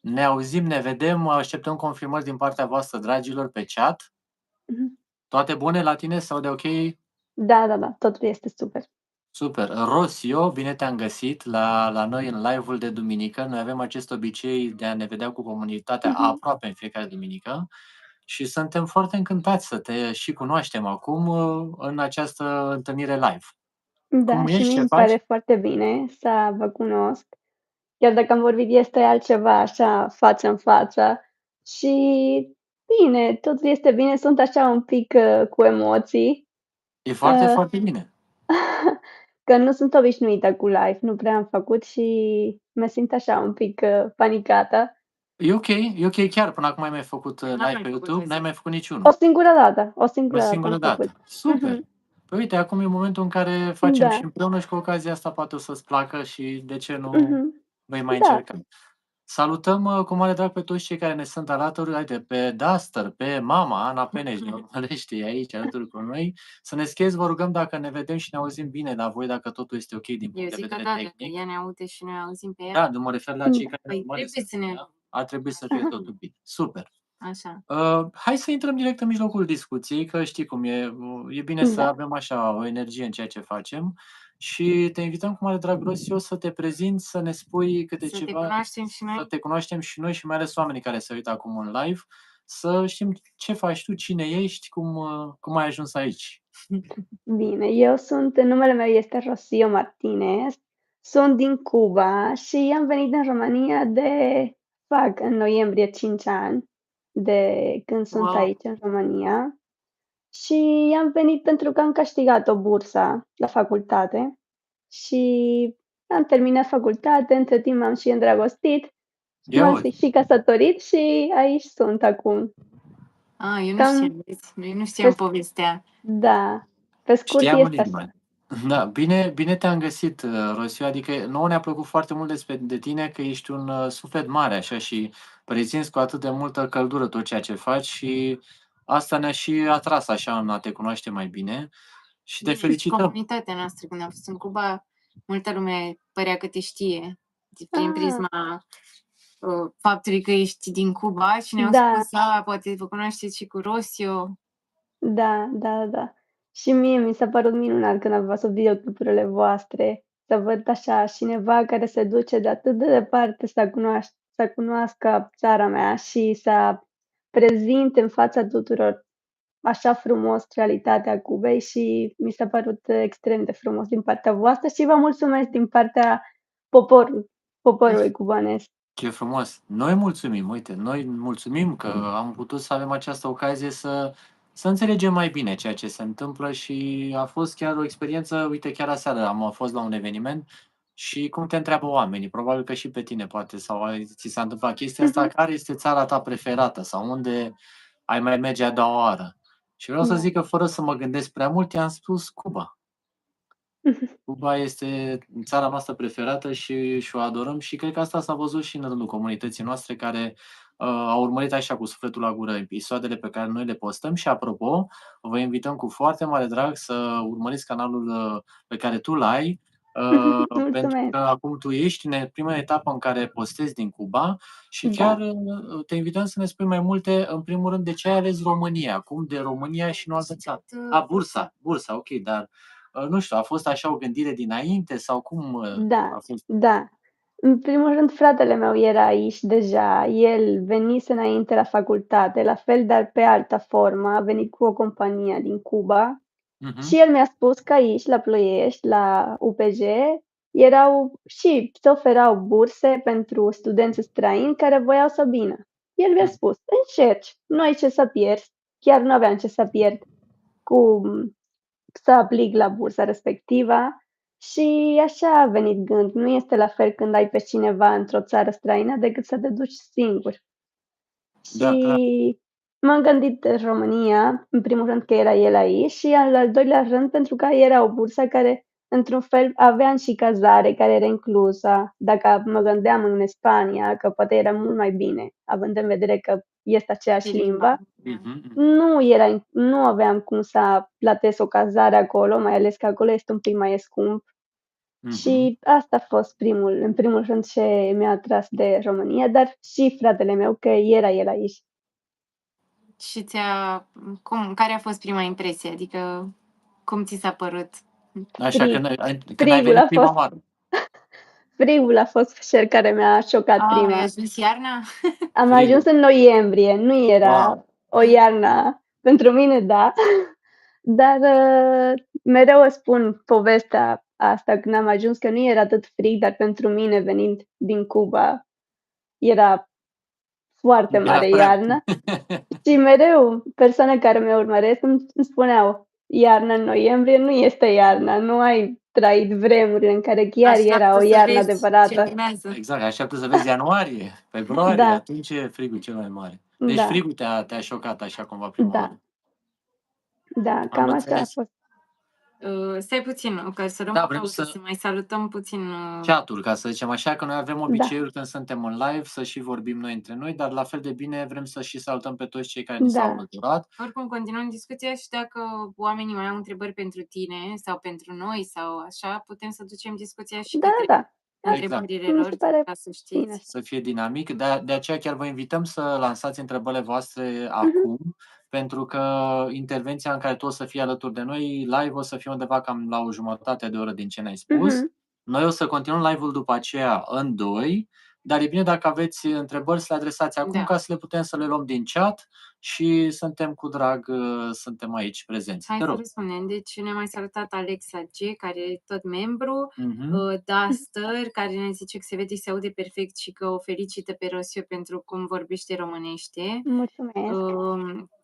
Ne auzim, ne vedem, așteptăm confirmări din partea voastră, dragilor, pe chat. Mhm. Toate bune la tine? Se aude ok? Da, da, da, totul este super. Super. Rosio, bine te-am găsit la noi în live-ul de duminică. Noi avem acest obicei de a ne vedea cu comunitatea Mhm. aproape în fiecare duminică și suntem foarte încântați să te și cunoaștem acum în această întâlnire live. Da, Cum și ești? mie Ce îmi faci? pare foarte bine să vă cunosc. Chiar dacă am vorbit, este altceva așa față în față. Și bine, totul este bine, sunt așa un pic, cu emoții, E foarte, uh, foarte bine. că nu sunt obișnuită cu live, nu prea am făcut și mă simt așa un pic, panicată. E ok chiar. Până acum ai mai făcut N-am live mai pe făcut YouTube? N-ai zi. mai făcut O niciunul. o O singură dată am singură făcut. dată. Super! Mhm. Păi uite, acum e momentul în care facem și Da. împreună și cu ocazia asta poate o să-ți placă și de ce nu Mhm. vei mai Da. încerca. Salutăm cu mare drag pe toți cei care ne sunt alături, haide, pe Duster, pe mama, Ana Peneș, ne urmărește e aici alături cu noi. Să ne scrieți, vă rugăm, dacă ne vedem și ne auzim bine la voi, dacă totul este ok din Eu punct de zic că vedere da, dacă tehnic. ea ne aude și noi auzim pe ea, Da, nu mă refer la cei Da. care ne păi urmăresc. trebuie să ne... Da? Ar trebui să fie totul bine. Super! Așa. Hai să intrăm direct în mijlocul discuției, că știi cum e, e bine să Da. avem așa o energie în ceea ce facem și te invităm cu mare drag, Rosio, să te prezinți, să ne spui câte Să te ceva, cunoaștem și să noi. te cunoaștem și noi și mai ales oamenii care se uită acum în live, să știm ce faci tu, cine ești, cum ai ajuns aici. Bine, numele meu este Rocío Martinez, sunt din Cuba și am venit în România fac în noiembrie 5 ani de când sunt Wow. aici în România și am venit pentru că am câștigat o bursă la facultate și am terminat facultate, între timp m-am și îndrăgostit, Ia m-am uite, și căsătorit și aici sunt acum. Eu nu Cam știam, vezi? Noi nu pe știam povestea. Da, pe scurt știam în este inimă. așa. Da, bine te-am găsit, Rosiu, adică nouă ne-a plăcut foarte mult de tine că ești un suflet mare așa și prezinți cu atât de multă căldură tot ceea ce faci și asta ne-a și atras așa în a te cunoaște mai bine și te Și felicităm. comunitatea noastră, când am fost în Cuba, multă lume părea că te știe. Prin Ah, prisma faptului că ești din Cuba și ne-au da. spus, poate vă cunoașteți și cu Rosio. Da, da, da. Și mie mi s-a părut minunat când am văzut videoclipurile voastre, să văd așa cineva care se duce de atât de departe să cunoască țara mea și să prezinte în fața tuturor așa frumos realitatea Cubei și mi s-a părut extrem de frumos din partea voastră și vă mulțumesc din partea poporului cubanez. Ce frumos! Noi mulțumim, uite, noi mulțumim că am putut să avem această ocazie să înțelegem mai bine ceea ce se întâmplă și a fost chiar o experiență, uite, chiar aseară am fost la un eveniment și cum te întreabă oamenii, probabil că și pe tine poate sau ți s-a întâmplat chestia asta, Mhm. care este țara ta preferată sau unde ai mai merge a doua oară? Și vreau să Da. zic că fără să mă gândesc prea mult, i-am spus Cuba. Cuba este țara noastră preferată și o adorăm și cred că asta s-a văzut și în rândul comunității noastre care au urmărit așa cu sufletul la gură episoadele pe care noi le postăm și apropo, vă invităm cu foarte mare drag să urmăriți canalul pe care tu l-ai, pentru că Mulțumesc. acum tu ești în prima etapă în care postezi din Cuba și chiar Da. te invităm să ne spui mai multe, în primul rând, de ce ai ales România, acum de România și nu altă țară. Bursa, ok, dar nu știu, a fost așa o gândire dinainte sau cum Da, a fost? da. În primul rând, fratele meu era aici deja. El venise înainte la facultate, la fel, dar pe altă formă. A venit cu o companie din Cuba Mhm. și el mi-a spus că aici, la Ploiești, la UPJ, se oferau burse pentru studenți străini care voiau să vină. El mi-a Mm. spus: „Încerci, nu ai ce să pierzi." Chiar nu aveam ce să pierd cu să aplic la bursa respectivă și așa a venit gând. Nu este la fel când ai pe cineva într-o țară străină decât să te duci singur. Da, clar. Și m-am gândit în România, în primul rând că era el aici și al doilea rând pentru că era o bursă care, într-un fel, aveam și cazare care era inclusă. Dacă mă gândeam în Spania, că poate era mult mai bine, având în vedere că este aceeași limbă, Mhm. nu aveam cum să plătesc o cazare acolo, mai ales că acolo este un pic mai scump Și asta a fost în primul rând ce mi-a atras de România, dar și fratele meu, că era el aici. Și care a fost prima impresie? Adică cum ți s-a părut? Așa, Frig. când ai Frigul venit a prima fost oară. frigul a fost cel care mi-a șocat Ai prima. ajuns iarna? Am Frigul. ajuns în noiembrie, nu era Wow. o iarnă pentru mine, da, dar mereu îți spun povestea asta când am ajuns, că nu era atât frig, dar pentru mine, venind din Cuba, era foarte Era mare prea iarnă și mereu persoane care mă urmăresc îmi spuneau: "Iarna în noiembrie nu este iarna, nu ai trăit vremurile în care chiar era Așteaptă o să iarnă vezi ce adevărată." urmează. Exact, așteaptă să vezi ianuarie, februarie, Da, atunci e frigul cel mai mare. Deci da, frigul te-a șocat așa cumva prima oară. da, Am cam așa a înțeles. fost. Stai puțin, că să luăm Da, o vrem pauză, să să mai salutăm puțin. chat-ul, ca să zicem așa, că noi avem Da, obiceiul când suntem în live să și vorbim noi între noi, dar la fel de bine vrem să și salutăm pe toți cei care ni s-au da, alăturat. Oricum, continuăm discuția și dacă oamenii mai au întrebări pentru tine sau pentru noi sau așa, putem să ducem discuția și da, către da, da, Exact. întrebările mi lor, se pare ca să bine știți. așa. Să fie dinamic. De aceea chiar vă invităm să lansați întrebările voastre Mhm, acum, pentru că intervenția în care tu o să fii alături de noi, live o să fie undeva cam la o jumătate de oră din ce ne-ai spus. mhm, Noi o să continuăm live-ul după aceea în 2, dar e bine dacă aveți întrebări să le adresați acum Da. ca să le putem să le luăm din chat și suntem cu drag, suntem aici prezenți. Hai Te să rog. răspundem. Deci ne-a mai salutat Alexa G, care e tot membru, Mhm. Duster, care ne zice că se vede și se aude perfect și că o felicită pe Rosio pentru cum vorbește românește. mulțumesc.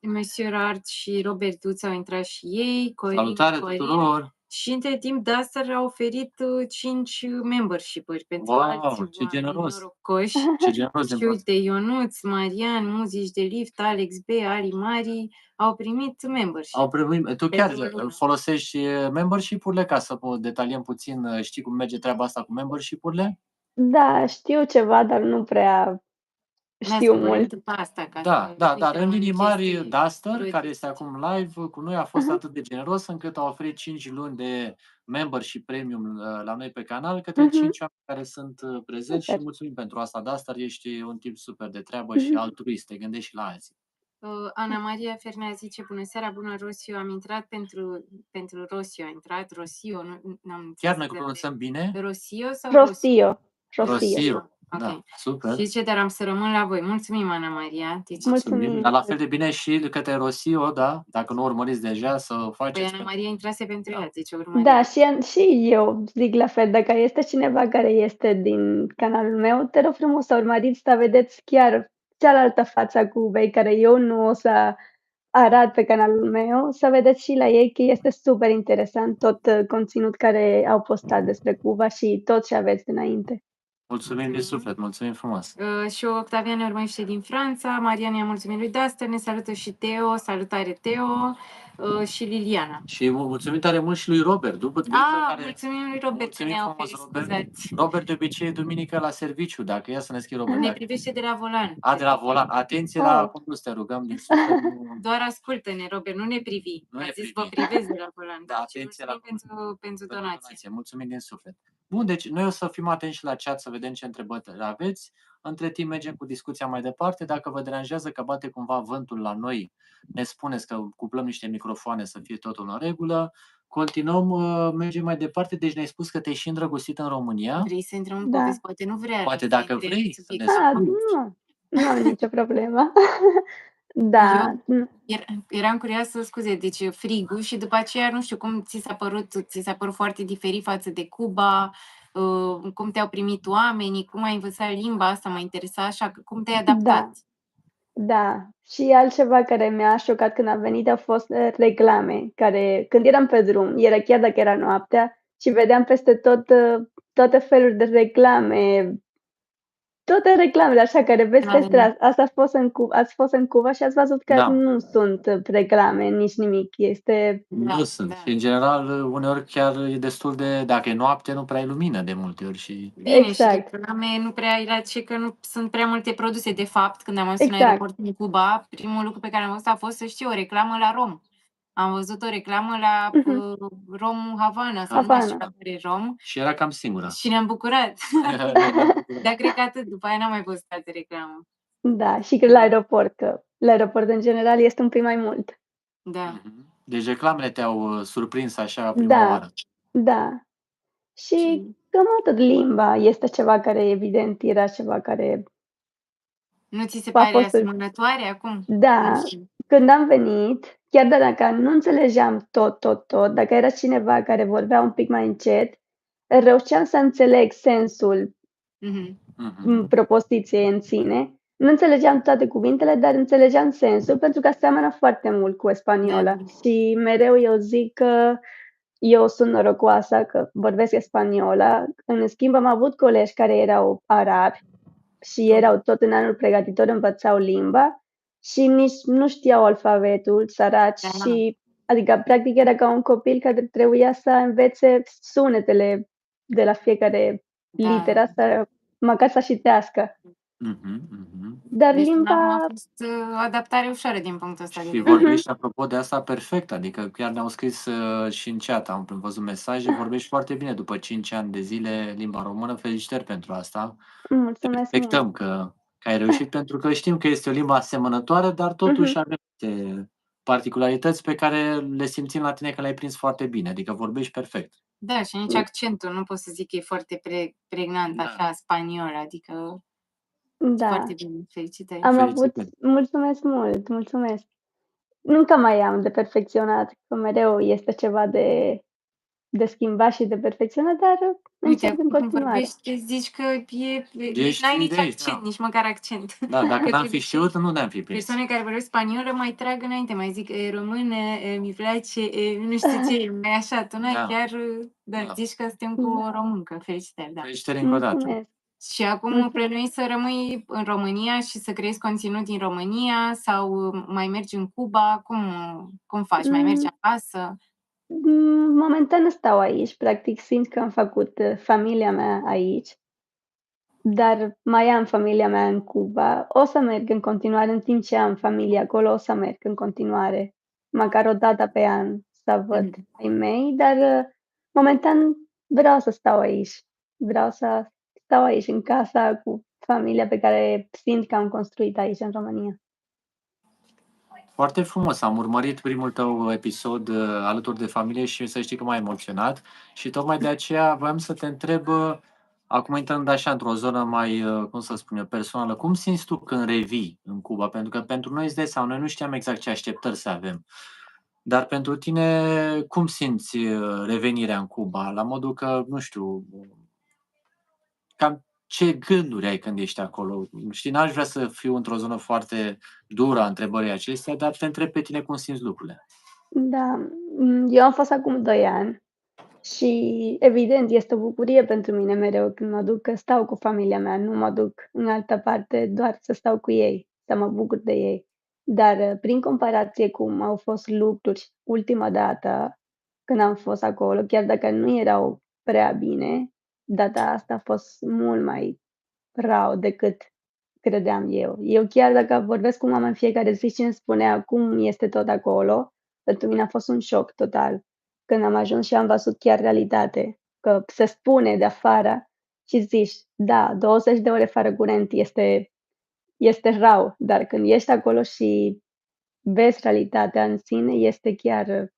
Monsieur Art și Robert Duț au intrat și ei, Salutare Corin, tuturor! și între timp Duster a oferit 5 membership-uri pentru alți Wow, ce oameni generos! norocoși. Ce generos din Și uite, Ionuț, Marian, Muzici de Lift, Alex B, Ali Mari au primit membership. Au primit. Tu Pe chiar 2 luni. folosești membership-urile ca să detaliem puțin, știi cum merge treaba asta cu membership-urile? Da, știu ceva, dar nu prea Da, știu să vorbim mult. după asta, ca Da, să da, uite, dar în am linii mari, chestii Duster, care crudi. este acum live cu noi, a fost Mhm, atât de generos încât a oferit 5 luni de membership premium la noi pe canal către mhm, 5 oameni care sunt prezenți și super. mulțumim pentru asta, Duster, ești un tip super de treabă și Mhm, altruist, te gândești și la alții. Ana Maria Fernea zice: bună seara, bună Rosio, am intrat pentru Rosio, a intrat Rosio, n-am înțeles Chiar noi exact. pronunțăm bine? Rosio sau Rosio? Rostio, Rostio. Rosio. Ok. Da, super. Și zice, dar am să rămân la voi. Mulțumim, Ana Maria. Deci, Mulțumim. Dar la fel de bine și către Rosio, da? Dacă nu urmăriți deja, să o păi faceți. Ana Maria intrase pentru Da. ea, deci urmărim. Da, și eu zic la fel, dacă este cineva care este din canalul meu, te rog frumos să urmăriți, să vedeți chiar cealaltă față a Cubei, care eu nu o să arăt pe canalul meu, să vedeți și la ei că este super interesant tot conținut care au postat despre Cuba și tot ce aveți înainte. Mulțumim din Mulțumim. suflet, mulțumim frumos. Și Octavian ne urmărește din Franța, Mariana i-a mulțumit lui Duster, ne salută și Teo, salutare Teo, și Liliana. Și mulțumim tare mult și lui Robert. Mulțumim lui Robert că Mulțumim ne-a frumos, oferit, Robert. scuzați. Robert de obicei e duminică la serviciu, dacă ia să ne scrie Robert. Ne Dacă... privește de la volan. De la volan. Atenție la Oh. condus, te rugăm din suflet. Doar ascultă-ne, Robert, nu ne privi. Nu A ne zis, privi. vă privesc de la volan. Da, Da, atenție la pentru donație. Mulțumim din suflet. Bun, deci noi o să fim atenți și la chat să vedem ce întrebări aveți. Între timp mergem cu discuția mai departe. Dacă vă deranjează că bate cumva vântul la noi, ne spuneți că cuplăm niște microfoane să fie totul în regulă. Continuăm, mergem mai departe. Deci ne-ai spus că te-ai și îndrăgostit în România. Vrei să intrăm în Da. poveste? Poate nu vrea. Poate să dacă intre în vrei să subiect. ne Ah, spui. nu am nicio problemă. Da. Eram curioasă, scuze, deci frigul și după aceea, nu știu, cum ți s-a părut foarte diferit față de Cuba, cum te-au primit oamenii, cum ai învățat limba asta, mă interesa așa, cum te-ai adaptat. Da. Și altceva care mi-a șocat când am venit au fost reclame, care când eram pe drum, chiar dacă era noaptea, și vedeam peste tot toate feluri de reclame, toate reclamele așa care vezi pe stradă. Ați fost în Cuba și ați văzut că Da. nu sunt reclame, nici nimic. Este Nu sunt. Și în general, uneori chiar e destul de, dacă e noapte, nu prea e lumină de multe ori și... Bine, Exact. și reclame nu prea era și că nu sunt prea multe produse. De fapt, când am ajuns în Exact. aeroport în Cuba, primul lucru pe care am văzut a fost, să știu, o reclamă la rom. Am văzut o reclamă la rom Havana sau nu mai știu Havana. care rom Și era cam singură. și ne-am bucurat. Ne-am bucurat. Dar cred că atât, după aia n-am mai văzut altă reclamă. Da, și că la aeroport, că la aeroport în general este un pic mai mult. Da. Deci reclamele te-au surprins așa prima Da, oară. da. Și Și cam atât. Limba este ceva care evident era ceva care nu ți se a pare fost asemănătoare acum? da, când am venit, chiar dacă nu înțelegeam tot, dacă era cineva care vorbea un pic mai încet, reușeam să înțeleg sensul propoziției în sine. Nu înțelegeam toate cuvintele, dar înțelegeam sensul pentru că seamănă foarte mult cu spaniola. Da. Și mereu eu zic că eu sunt norocoasă că vorbesc spaniola. În schimb, am avut colegi care erau arabi și erau tot în anul pregătitor, învățau limba și nici nu știau alfabetul, săraci, Da. și adică practic era ca un copil care trebuia să învețe sunetele de la fiecare Da. literă, să măcar să citească. Dar Deci până acum a limba fost o adaptare ușoară din punctul ăsta de Și vedere. vorbești, apropo de asta, perfect. Adică chiar ne-au scris și în chat, am văzut mesaje, vorbești foarte bine după 5 ani de zile limba română. Felicitări pentru asta. Te mulțumesc mult. respectăm că ai reușit, pentru că știm că este o limbă asemănătoare, dar totuși avem niște particularități pe care le simțim la tine că le-ai prins foarte bine. Adică vorbești perfect. Da, și nici accentul nu pot să zic că e foarte pregnant, Da. așa, spaniol, adică Da. foarte bine, felicitări. Am avut Felicitări. mulțumesc mult, mulțumesc. Încă mai am de perfecționat, că mereu este ceva de schimbat și de perfecționat, dar Uite, încep în acum când continuare. vorbești, zici că Ești n-ai nici de aici, accent, da. nici măcar accent. Da, dacă Că n-am de fi obicei știut, nu ne-am fi prins. persoane care vorbesc spaniolă mai trag înainte, mai zic română, mi place, nu știu ce, mai așa, tu n-ai Da. chiar, Da. zici că suntem cu o româncă, felicitări, da. Felicitări încă o dată. Mulțumesc. Și acum Mulțumesc. plănuiești să rămâi în România și să creezi conținut din România sau mai mergi în Cuba? Cum faci? Mai mergi acasă? Momentan stau aici, practic simt că am făcut familia mea aici, dar mai am familia mea în Cuba. O să merg în continuare, în timp ce am familia acolo, o să merg în continuare, măcar o dată pe an să văd ai mei, dar momentan vreau să stau aici. Vreau să stau aici în casa cu familia pe care simt că am construit aici în România. Foarte frumos, am urmărit primul tău episod alături de familie și să știi că m-a emoționat și tocmai de aceea voiam să te întreb, acum intrând așa într-o zonă mai, cum să spun eu, personală, cum simți tu când revii în Cuba? Pentru că pentru noi, îți dai seama, noi nu știam exact ce așteptări să avem. Dar pentru tine, cum simți revenirea în Cuba? La modul că, nu știu, cam ce gânduri ai când ești acolo? Știi, n-aș vrea să fiu într-o zonă foarte dură a întrebării acestea, dar te întreb pe tine cum simți lucrurile. Da, eu am fost acum 2 ani și evident este o bucurie pentru mine mereu când mă duc, că stau cu familia mea, nu mă duc în altă parte doar să stau cu ei, să mă bucur de ei. Dar prin comparație cum au fost lucruri ultima dată când am fost acolo, chiar dacă nu erau prea bine, data asta a fost mult mai rău decât credeam eu. Eu chiar dacă vorbesc cu mama în fiecare zi și îmi spunea cum este tot acolo, pentru mine a fost un șoc total când am ajuns și am văzut chiar realitate, că se spune de afară și zici, da, 20 de ore fără curent este rău, dar când ești acolo și vezi realitatea în sine, este chiar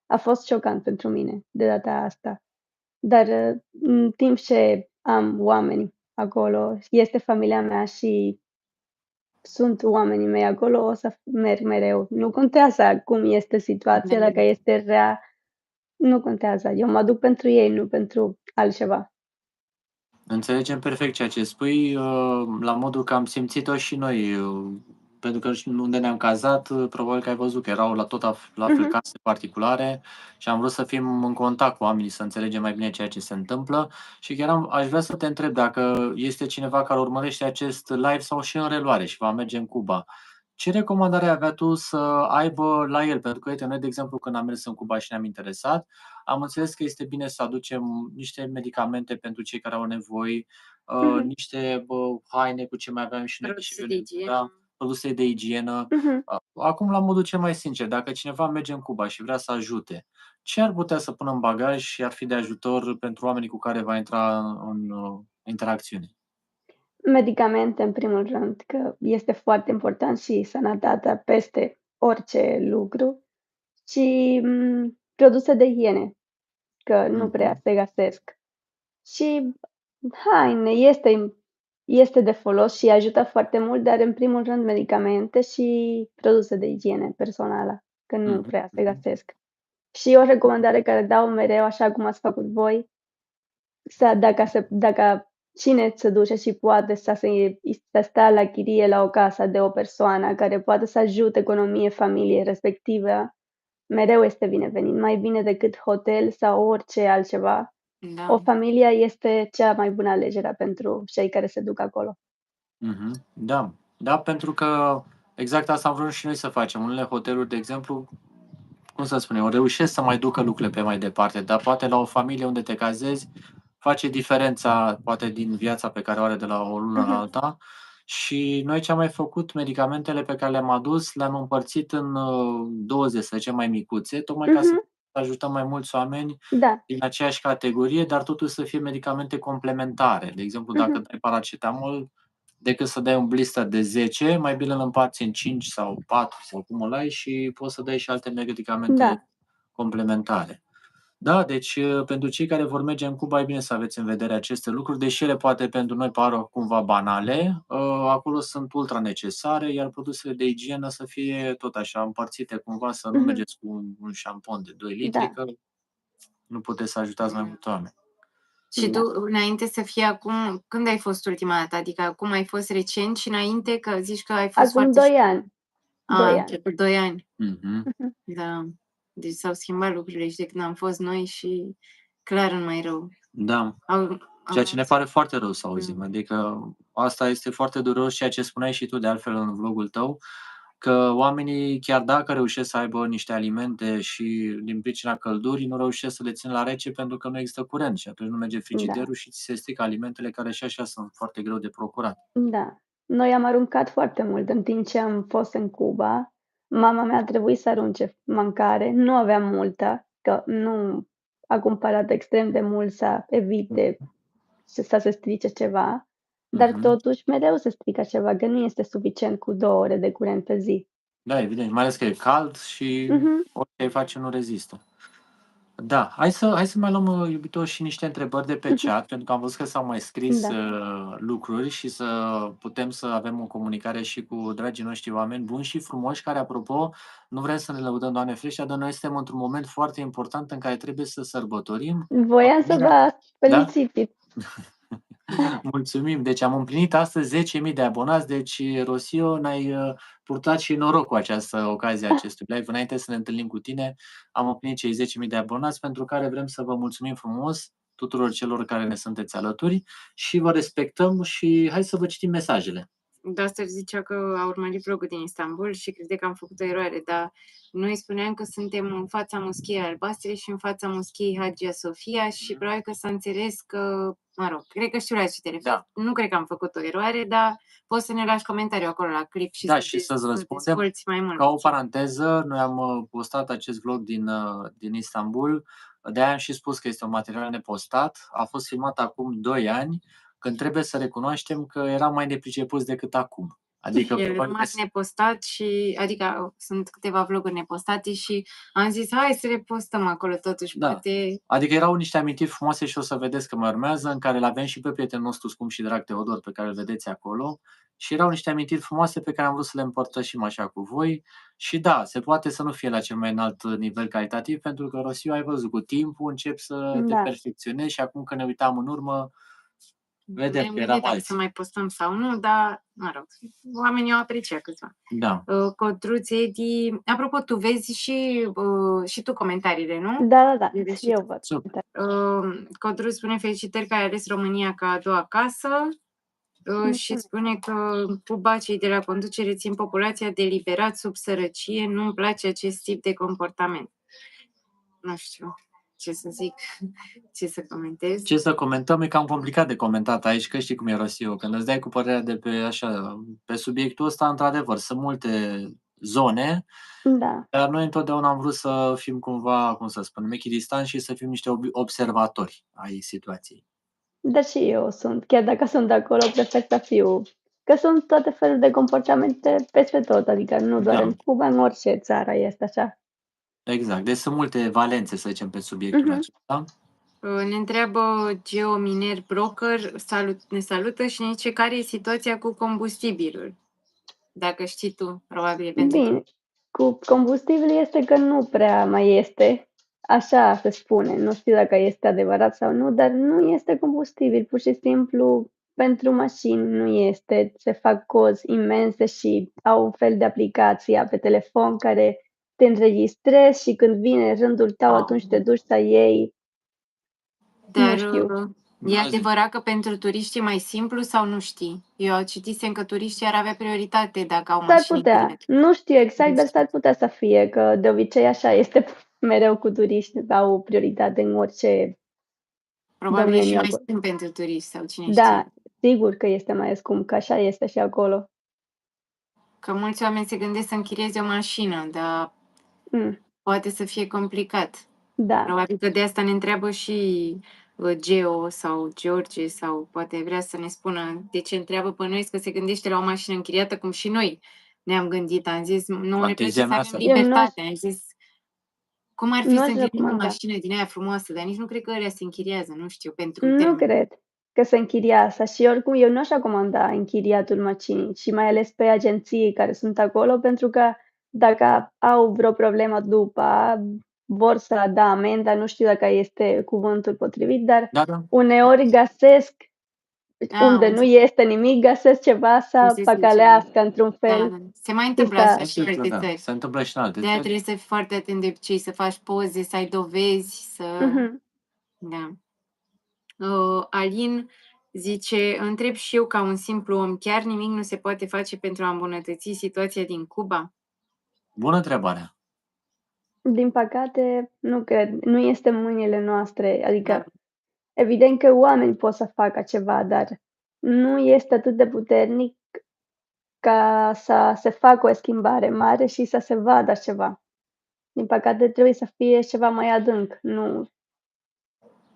a fost șocant pentru mine de data asta. Dar în timp ce am oameni acolo, este familia mea și sunt oamenii mei acolo, o să merg mereu. Nu contează cum este situația, dacă este rea, nu contează. Eu mă duc pentru ei, nu pentru altceva. Înțelegem perfect ceea ce spui, la modul că am simțit-o și noi, pentru că unde ne-am cazat, probabil că ai văzut că erau la fel case particulare și am vrut să fim în contact cu oamenii, să înțelegem mai bine ceea ce se întâmplă și chiar aș vrea să te întreb dacă este cineva care urmărește acest live sau și în reluare și va merge în Cuba. Ce recomandare ai avea tu să aibă la el? Pentru că, uite, noi, de exemplu, când am mers în Cuba și ne-am interesat, am înțeles că este bine să aducem niște medicamente pentru cei care au nevoie, niște haine cu ce mai aveam și noi. Produse de igienă. Da, produse de igienă. Mhm. Acum, la modul cel mai sincer, dacă cineva merge în Cuba și vrea să ajute, ce ar putea să pună în bagaj și ar fi de ajutor pentru oamenii cu care va intra în interacțiune? Medicamente, în primul rând, că este foarte important și sănătatea peste orice lucru și, produse de igiene, că nu prea Mhm, se găsesc. Și haine, este de folos și ajută foarte mult, dar în primul rând medicamente și produse de igienă personală, că nu mhm, prea se mhm. găsesc. Și o recomandare care dau mereu, așa cum ați făcut voi, dacă cine se duce și poate să stea la chirie la o casă de o persoană care poate să ajute economie familiei respectivă, mereu este binevenit, mai bine decât hotel sau orice altceva. O Da. familie este cea mai bună alegere pentru cei care se duc acolo. Mhm. Da, da, pentru că exact asta am vrut și noi să facem. Unele hoteluri, de exemplu, cum să spunem, reușesc să mai ducă lucrurile pe mai departe, dar poate la o familie unde te cazezi face diferența, poate din viața pe care o are de la o lună la Mhm, alta. Și noi ce am mai făcut, medicamentele pe care le-am adus, le-am împărțit în doze, să zicem, mai micuțe, tocmai ca să mhm, ajutăm mai mulți oameni da, din aceeași categorie, dar totuși să fie medicamente complementare. De exemplu, dacă mhm, dai paracetamol, decât să dai un blister de 10, mai bine îl împarți în 5 sau 4 sau cum îl ai și poți să dai și alte medicamente da. complementare. Da, deci pentru cei care vor merge în Cuba, e bine să aveți în vedere aceste lucruri, deși ele poate pentru noi par cumva banale, acolo sunt ultra necesare, iar produsele de igienă să fie tot așa împărțite cumva, să nu Mhm, mergeți cu un șampon de 2 litri, da, că nu puteți să ajutați mai mulți oameni. Și tu, da. înainte să fie acum, când ai fost ultima dată? Adică acum ai fost recent și înainte, că zici că ai fost Acum foarte... 2 ani, A, 2 ani. între 2 ani. Mhm. Mhm, Da. Deci s-au schimbat lucrurile și de când am fost noi și clar în mai rău. Da. Au, Ceea ce ne pare foarte rău să auzim. Mm. Adică asta este foarte dureros, ceea ce spuneai și tu de altfel în vlogul tău, că oamenii, chiar dacă reușesc să aibă niște alimente și din pricina căldurii, nu reușesc să le țină la rece pentru că nu există curent și atunci nu merge da, frigiderul și ți se strică alimentele care și așa sunt foarte greu de procurat. da. Noi am aruncat foarte mult în timp ce am fost în Cuba. Mama mea a trebuit să arunce mâncare, nu aveam multă, că nu a cumpărat extrem de mult să evite să se strice ceva, dar Mhm. totuși mereu se strică ceva, că nu este suficient cu 2 ore de curent pe zi. Da, evident, mai ales că e cald și Mhm, orice ai face nu rezistă. Da, hai să mai luăm, iubito, și niște întrebări de pe mhm, chat, pentru că am văzut că s-au mai scris, da. lucruri și să putem să avem o comunicare și cu dragii noștri oameni buni și frumoși, care, apropo, nu vrem să ne lăudăm, Doamne ferește, dar noi suntem într-un moment foarte important în care trebuie să sărbătorim Voiam să împlinirea. vă Da? felicit. Mulțumim! Deci am împlinit astăzi 10.000 de abonați, deci, Rosio, ne-ai, purtat și noroc cu această ocazie acestui live. Înainte să ne întâlnim cu tine, am împlinit cei 10.000 de abonați, pentru care vrem să vă mulțumim frumos tuturor celor care ne sunteți alături și vă respectăm și hai să vă citim mesajele. Duster zicea că a urmărit vlogul din Istanbul și crede că am făcut o eroare, dar noi spuneam că suntem în fața Moscheei Albastre și în fața Moscheei Hagia Sofia și probabil că s-a înțeles că, mă rog, cred că știu la ce te referi. Da. Nu cred că am făcut o eroare, dar poți să ne lași comentariu acolo la clip și Da, și să-ți să răspundem. dezvolți mai mult. Ca o paranteză, noi am postat acest vlog din Istanbul, de-aia am și spus că este un material nepostat. A fost filmat acum 2 ani, când trebuie să recunoaștem că eram mai nepricepuți decât acum. Adică El a probabil rămas nepostat și, adică sunt câteva vloguri nepostate și am zis, hai să le postăm acolo totuși, Da. poate... Adică erau niște amintiri frumoase și o să vedeți că mai urmează, în care l-avem și pe prietenul nostru scump și drag Teodor, pe care îl vedeți acolo. Și erau niște amintiri frumoase pe care am vrut să le împărtășim așa cu voi. Și da, se poate să nu fie la cel mai înalt nivel calitativ, pentru că, Rosiu, ai văzut, cu timpul încep să te Da, perfecționezi și acum când ne uitam în urmă, vedem Ne-am că gândit eram dacă să alții. mai postăm sau nu, dar, mă rog, oamenii au apreciat câțiva. Da. Codruț Edi, apropo, tu vezi și tu comentariile, nu? da, Le vezi și eu tu. văd. Super. Codruț spune felicitări că ai ales România ca a doua casă și Mulțumesc. spune că Cuba, cei de la conducere, țin populația deliberat sub sărăcie, nu-mi place acest tip de comportament. Nu știu. ce să zic, ce să comentez. Ce să comentăm e cam complicat de comentat aici, că știi cum e, Rosiu, când îți dai cu părerea de pe subiectul ăsta, într-adevăr, sunt multe zone, Da, dar noi întotdeauna am vrut să fim cumva, cum să spun, echidistanți și să fim niște observatori ai situației. dar și eu sunt, chiar dacă sunt de acolo, prefer să fiu, că sunt toate feluri de comportamente peste tot, adică nu doar Da. în Cuba, în orice țară este așa. Exact. Deci sunt multe valențe, să zicem, pe subiectul acesta. Ne întreabă Geo Miner Broker, ne salută și ne zice care e situația cu combustibilul. Dacă știi tu, probabil. Bine, cu combustibil este că nu prea mai este, așa se spune, nu știu dacă este adevărat sau nu, dar nu este combustibil, pur și simplu pentru mașini nu este, se fac cozi imense și au un fel de aplicație pe telefon care te înregistrezi și când vine rândul tău, atunci te duci să iei. Dar Nu știu. e adevărat că pentru turiști e mai simplu sau nu știi? Eu citisem că turiștii ar avea prioritate dacă au S-ar mașini putea, grele. nu știu exact, dar s-ar putea să fie, că de obicei așa este mereu cu turiști, au prioritate în orice Probabil e și domeniu mai acolo. scump pentru turiști sau cine Da, știe. sigur că este mai scump, că așa este și acolo. Că mulți oameni se gândesc să închirieze o mașină, dar poate să fie complicat. Da, Probabil că de asta ne întreabă și Geo sau George sau poate vrea să ne spună de ce întreabă pe noi, că se gândește la o mașină închiriată cum și noi ne-am gândit. Am zis, nu ne place să Fantezia avem mea libertate. Am zis, cum ar fi nu să aș închiriem o recomanda. mașină din aia frumoasă, dar nici nu cred că ălea se închiriază, nu știu, pentru Nu termen. cred că se închiriază și oricum eu nu aș recomanda închiriatul mașinii și mai ales pe agenții care sunt acolo, pentru că dacă au vreo problemă după, vor să dea amenda, nu știu dacă este cuvântul potrivit, dar Da. uneori găsesc unde nu este nimic, găsesc ceva să Găsesc păcălească într-un fel. Da. Se mai întâmplă să- asta și în alte țări. Se întâmplă și în alte De-aia țări. trebuie să fii foarte atent de obicei, să faci poze, să ai dovezi, să... Da. Alin zice, întreb și eu ca un simplu om, chiar nimic nu se poate face pentru a îmbunătăți situația din Cuba? Bună întrebare. Din păcate, nu cred. Nu este în mâinile noastre. Adică, Da. evident că oamenii pot să facă ceva, dar nu este atât de puternic ca să se facă o schimbare mare și să se vadă ceva. Din păcate, trebuie să fie ceva mai adânc, nu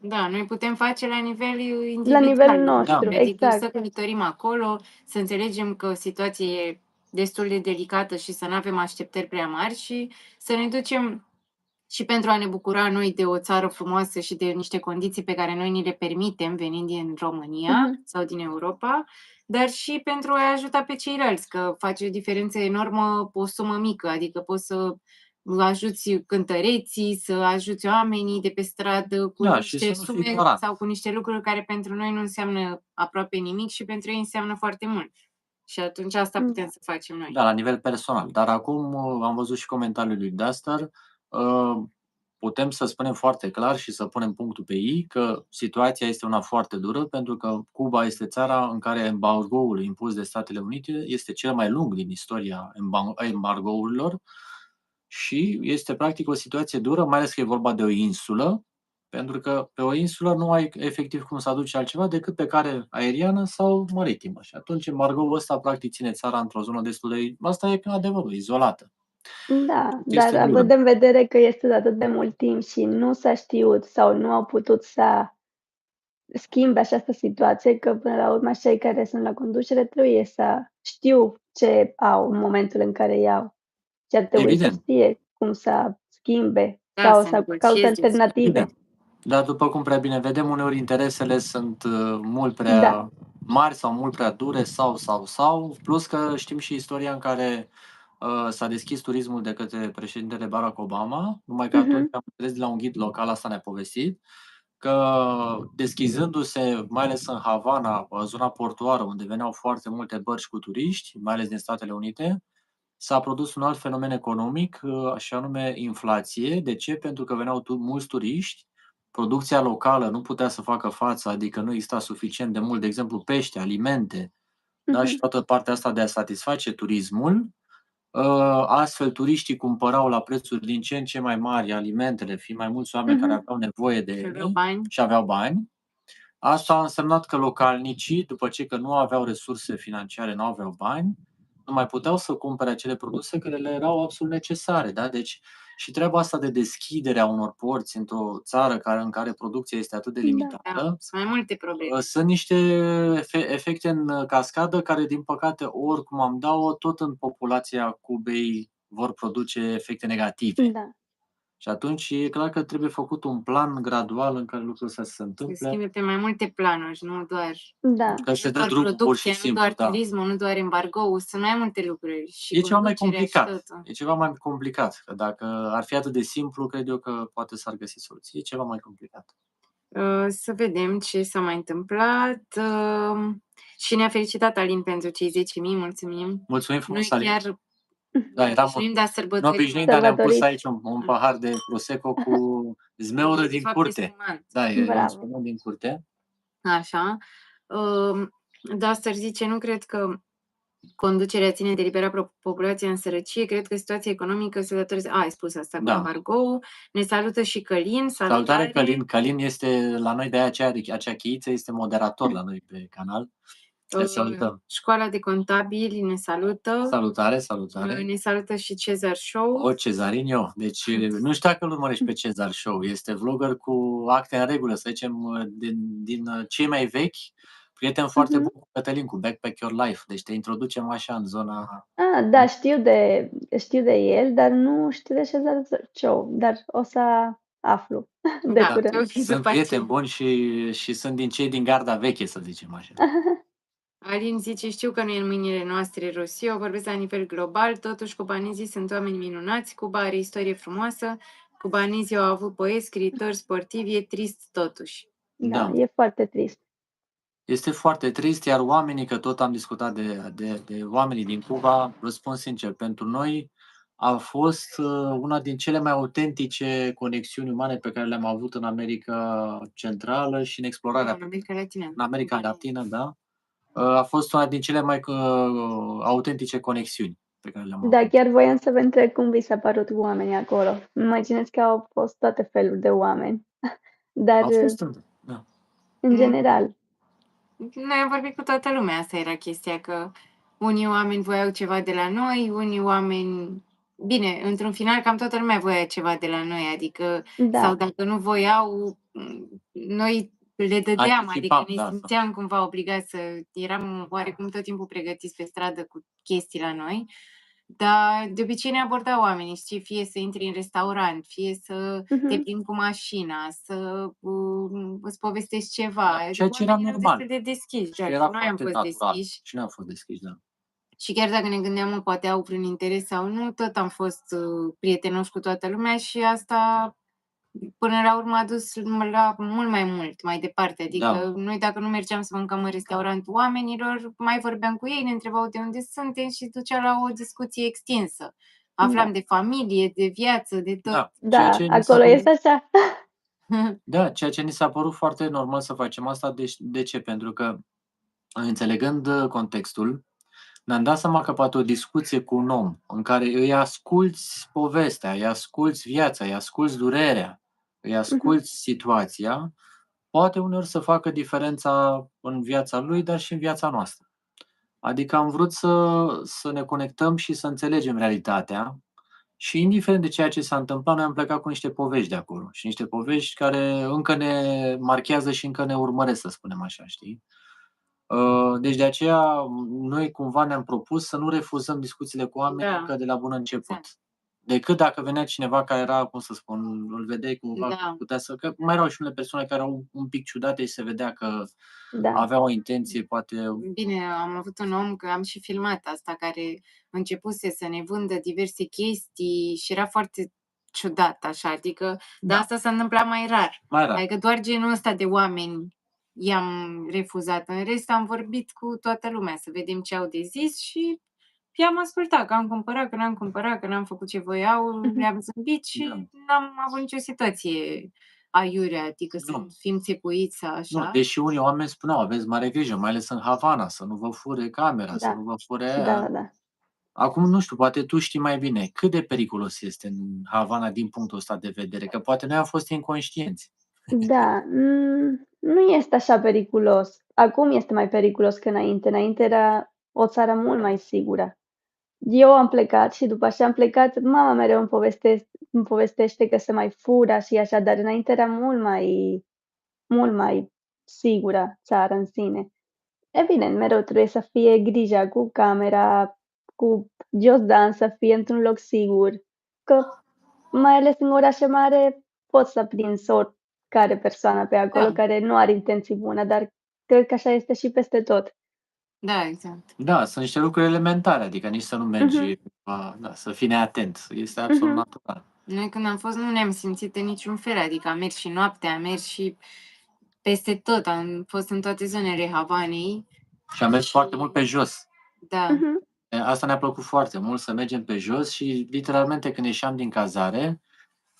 Da, noi putem face la nivel la individual. nivelul nostru, Adică exact. să călătorim acolo, să înțelegem că situația e destul de delicată și să nu avem așteptări prea mari și să ne ducem și pentru a ne bucura noi de o țară frumoasă și de niște condiții pe care noi ni le permitem venind din România sau din Europa, dar și pentru a ajuta pe ceilalți, că face o diferență enormă pe o sumă mică, adică poți să ajuți cântăreții, să ajuți oamenii de pe stradă cu niște sume sau cu niște lucruri care pentru noi nu înseamnă aproape nimic și pentru ei înseamnă foarte mult. Și atunci asta putem să facem noi. Da, la nivel personal. Dar acum am văzut și comentariul lui Duster. Putem să spunem foarte clar și să punem punctul pe I că situația este una foarte dură pentru că Cuba este țara în care embargoul impus de Statele Unite este cel mai lung din istoria embargourilor și este practic o situație dură, mai ales că e vorba de o insulă, pentru că pe o insulă nu ai efectiv cum să aduci altceva decât pe cale aeriană sau maritimă. Și atunci embargoul ăsta practic ține țara într-o zonă destul de... Asta e adevărul, izolată. Da, dar având în vedere că este de atât de mult timp și nu s-a știut sau nu au putut să schimbe această situație, că până la urmă cei care sunt la conducere trebuie să știu ce au în momentul în care iau și ar trebui să știe cum să schimbe sau să caute alternative. Dar după cum prea bine vedem, uneori interesele sunt mult prea mari sau mult prea dure sau, plus că știm și istoria în care s-a deschis turismul de către președintele Barack Obama, numai că atunci am înțeles de la un ghid local, asta ne-a povestit, că deschizându-se, mai ales în Havana, zona portoară, unde veneau foarte multe bărci cu turiști, mai ales din Statele Unite, s-a produs un alt fenomen economic, și anume inflație. De ce? Pentru că veneau mulți turiști, producția locală nu putea să facă față, adică nu exista suficient de mult, de exemplu, pește, alimente, da? Și toată partea asta de a satisface turismul, Astfel, turiștii cumpărau la prețuri din ce în ce mai mari alimentele, fiind mai mulți oameni care aveau nevoie de Și aveau ele bani. și aveau bani. Asta a însemnat că localnicii, după ce că nu aveau resurse financiare, nu aveau bani, nu mai puteau să cumpere acele produse care le erau absolut necesare. Da? Deci, și treaba asta de deschidere a unor porți într-o țară în care producția este atât de Da. limitată, Da, sunt mai multe probleme. sunt niște efecte în cascadă care, din păcate, oricum am dat-o, tot în populația Cubei vor produce efecte negative. Da. Și atunci e clar că trebuie făcut un plan gradual în care lucrurile astea se Se întâmple. schimbe pe mai multe planuri, nu doar Da. Că se nu dă doar drumul pur și producția, nu simplu, doar da. turismul, nu doar embargoul, sunt mai multe lucruri și E ceva mai conducerea și complicat. totul. E ceva mai complicat. Că dacă ar fi atât de simplu, cred eu că poate s-ar găsi soluție. E ceva mai complicat. Să vedem ce s-a mai întâmplat. Și ne-a felicitat Alin pentru cei 10.000, mulțumim. Mulțumim Noi frumos, Alin. chiar Da, eram obișnuim, dar noi sărbătorim. obișnuim, dar ne-am pus Sărbătoriți. aici un pahar de prosecco cu zmeură De din fapt, curte. este spumant. Da, e un Bravo. spumant din curte. Așa. Duster zice, nu cred că conducerea ține de libera populația în sărăcie, cred că situația economică se datorează... Ai spus asta cu Da. embargo. Ne salută și Călin. Salutare, Călin. Călin este la noi, de acea cheiță, este moderator la noi pe canal. Te salutăm. Școala de contabili ne salută. Salutare, salutare. Ne salută și Cezar Show. O, Cezarinho. Deci, nu știu dacă îl urmărești pe Cezar Show. Este vlogger cu acte în regulă, să zicem, din cei mai vechi. Prieten foarte bun cu Cătălin, cu Backpack Your Life. Deci te introducem așa în zona... Da, știu de el, dar nu știu de Cezar Show, dar o să aflu de Da, curând. Sunt prieteni buni și sunt din cei din garda veche, să zicem așa. Alin zice, știu că nu e în mâinile noastre Rosio, vorbesc la nivel global, totuși cubanezii sunt oameni minunați, Cuba are istorie frumoasă, cubanezii au avut poeți, scriitori, sportivi, e trist totuși. Da, e foarte trist. Este foarte trist, iar oamenii, că tot am discutat de oamenii din Cuba, răspund sincer, pentru noi a fost una din cele mai autentice conexiuni umane pe care le-am avut în America Centrală și în explorarea... În America Latină. În America Latină, da. A fost una din cele mai autentice conexiuni pe care le-am avut. Da, chiar voiam să vă întreb cum vi s-a părut oamenii acolo. Imaginez că au fost toate feluri de oameni, dar Au fost, da. în general. Noi am vorbit cu toată lumea, asta era chestia, că unii oameni voiau ceva de la noi, unii oameni... Bine, într-un final cam toată lumea voia ceva de la noi, adică, Da. sau dacă nu voiau, noi le dădeam, Anticipam, adică ne da, simțeam cumva obligați să... Eram oarecum tot timpul pregătiți pe stradă cu chestii la noi, dar de obicei ne abordau oamenii, știi, fie să intri în restaurant, fie să te plimbi cu mașina, să îți povestești ceva. Ceea ce era Oamenii erau normal. destul de deschiși, Și dar era noi am foarte fost natural. deschiși. Și noi am fost deschiși, da. Și chiar dacă ne gândeam, poate au vreun interes sau nu, tot am fost prietenoși cu toată lumea și asta până la urmă a dus la mult mai mult, mai departe. Adică noi dacă nu mergeam să mâncăm în restaurant oamenilor, mai vorbeam cu ei, ne întrebau de unde suntem și ducea la o discuție extinsă. Aflam de familie, de viață, de tot. Da, acolo este așa. Da, ceea ce ni s-a părut foarte normal să facem asta. De ce? Pentru că, înțelegând contextul, ne-am dat seama că poate o discuție cu un om în care îi asculți povestea, îi asculți viața, îi asculți durerea, îi asculți situația, poate uneori să facă diferența în viața lui, dar și în viața noastră. Adică am vrut să ne conectăm și să înțelegem realitatea și indiferent de ceea ce s-a întâmplat, noi am plecat cu niște povești de acolo și niște povești care încă ne marchează și încă ne urmăresc, să spunem așa, știi? Deci de aceea noi cumva ne-am propus să nu refuzăm discuțiile cu oamenii încă de la bun început. Exact. Decât dacă venea cineva care era, cum să spun, îl vedeai cumva, putea să... Că mai erau și unele persoane care erau un pic ciudate și se vedea că aveau o intenție, poate... Bine, am avut un om, că am și filmat asta, care începuse să ne vândă diverse chestii și era foarte ciudat așa, adică de asta s-a întâmplat mai rar. Adică doar genul ăsta de oameni i-am refuzat. În rest am vorbit cu toată lumea să vedem ce au de zis și i-am ascultat, că am cumpărat, că n-am cumpărat, că n-am făcut ce voiau, le-am zâmbit și n-am avut nicio situație aiurea, adică să fim țepuiți sau așa. Nu, deși unii oameni spuneau, aveți mare grijă, mai ales în Havana, să nu vă fure camera, să nu vă fure aia. Da. Acum, nu știu, poate tu știi mai bine cât de periculos este în Havana din punctul ăsta de vedere, că poate noi am fost inconștienți. Da, nu este așa periculos. Acum este mai periculos că înainte. Înainte era o țară mult mai sigură. Eu am plecat și după ce am plecat, mama mereu îmi povestește că se mai fură și așa, dar înainte era mult mai sigură țara în sine. Evident, mereu trebuie să fie grijă cu camera, cu just dance, să fie într-un loc sigur, că mai ales în orașe mari poți să prinzi oricare persoană pe acolo Da, care nu are intenții bune, dar cred că așa este și peste tot. da, exact. Da, sunt niște lucruri elementare, adică nici să nu mergi, da, să fii neatent. Este absolut natural. Noi când am fost nu ne-am simțit în niciun fel, adică am mers și noaptea, am mers și peste tot, am fost în toate zonele Havanei. Și am mers foarte mult pe jos. Da, Asta ne-a plăcut foarte mult, să mergem pe jos și literalmente când ieșeam din cazare,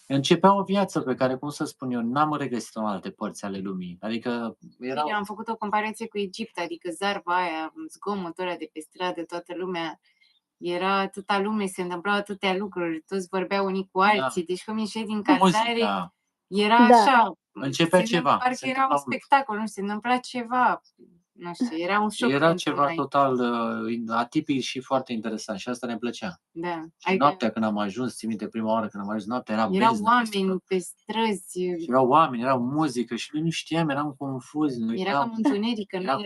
începea o viață pe care, cum să spun eu, n-am regăsit-o în alte părți ale lumii. Adică erau... eu am făcut o comparație cu Egipt, adică zarva aia, zgomotul ăla de pe stradă, toată lumea, era atâta lume, se întâmplau atâtea lucruri, toți vorbeau unii cu alții, deci când ieșeai din cazare, muzica, era Da. așa, începea ceva. parcă se era un întâmplau spectacol, nu știu, se întâmpla ceva, nu știu, era un șoc Era pentru ceva noi. total atipic și foarte interesant și asta ne plăcea. Da. Și Adică noaptea când am ajuns, țin minte prima oară când am ajuns noaptea, era erau beznă peste oameni tot. pe străzi, Și erau oameni, erau muzică și noi nu știam, eram confuzi. Nu era cam întuneric, că era-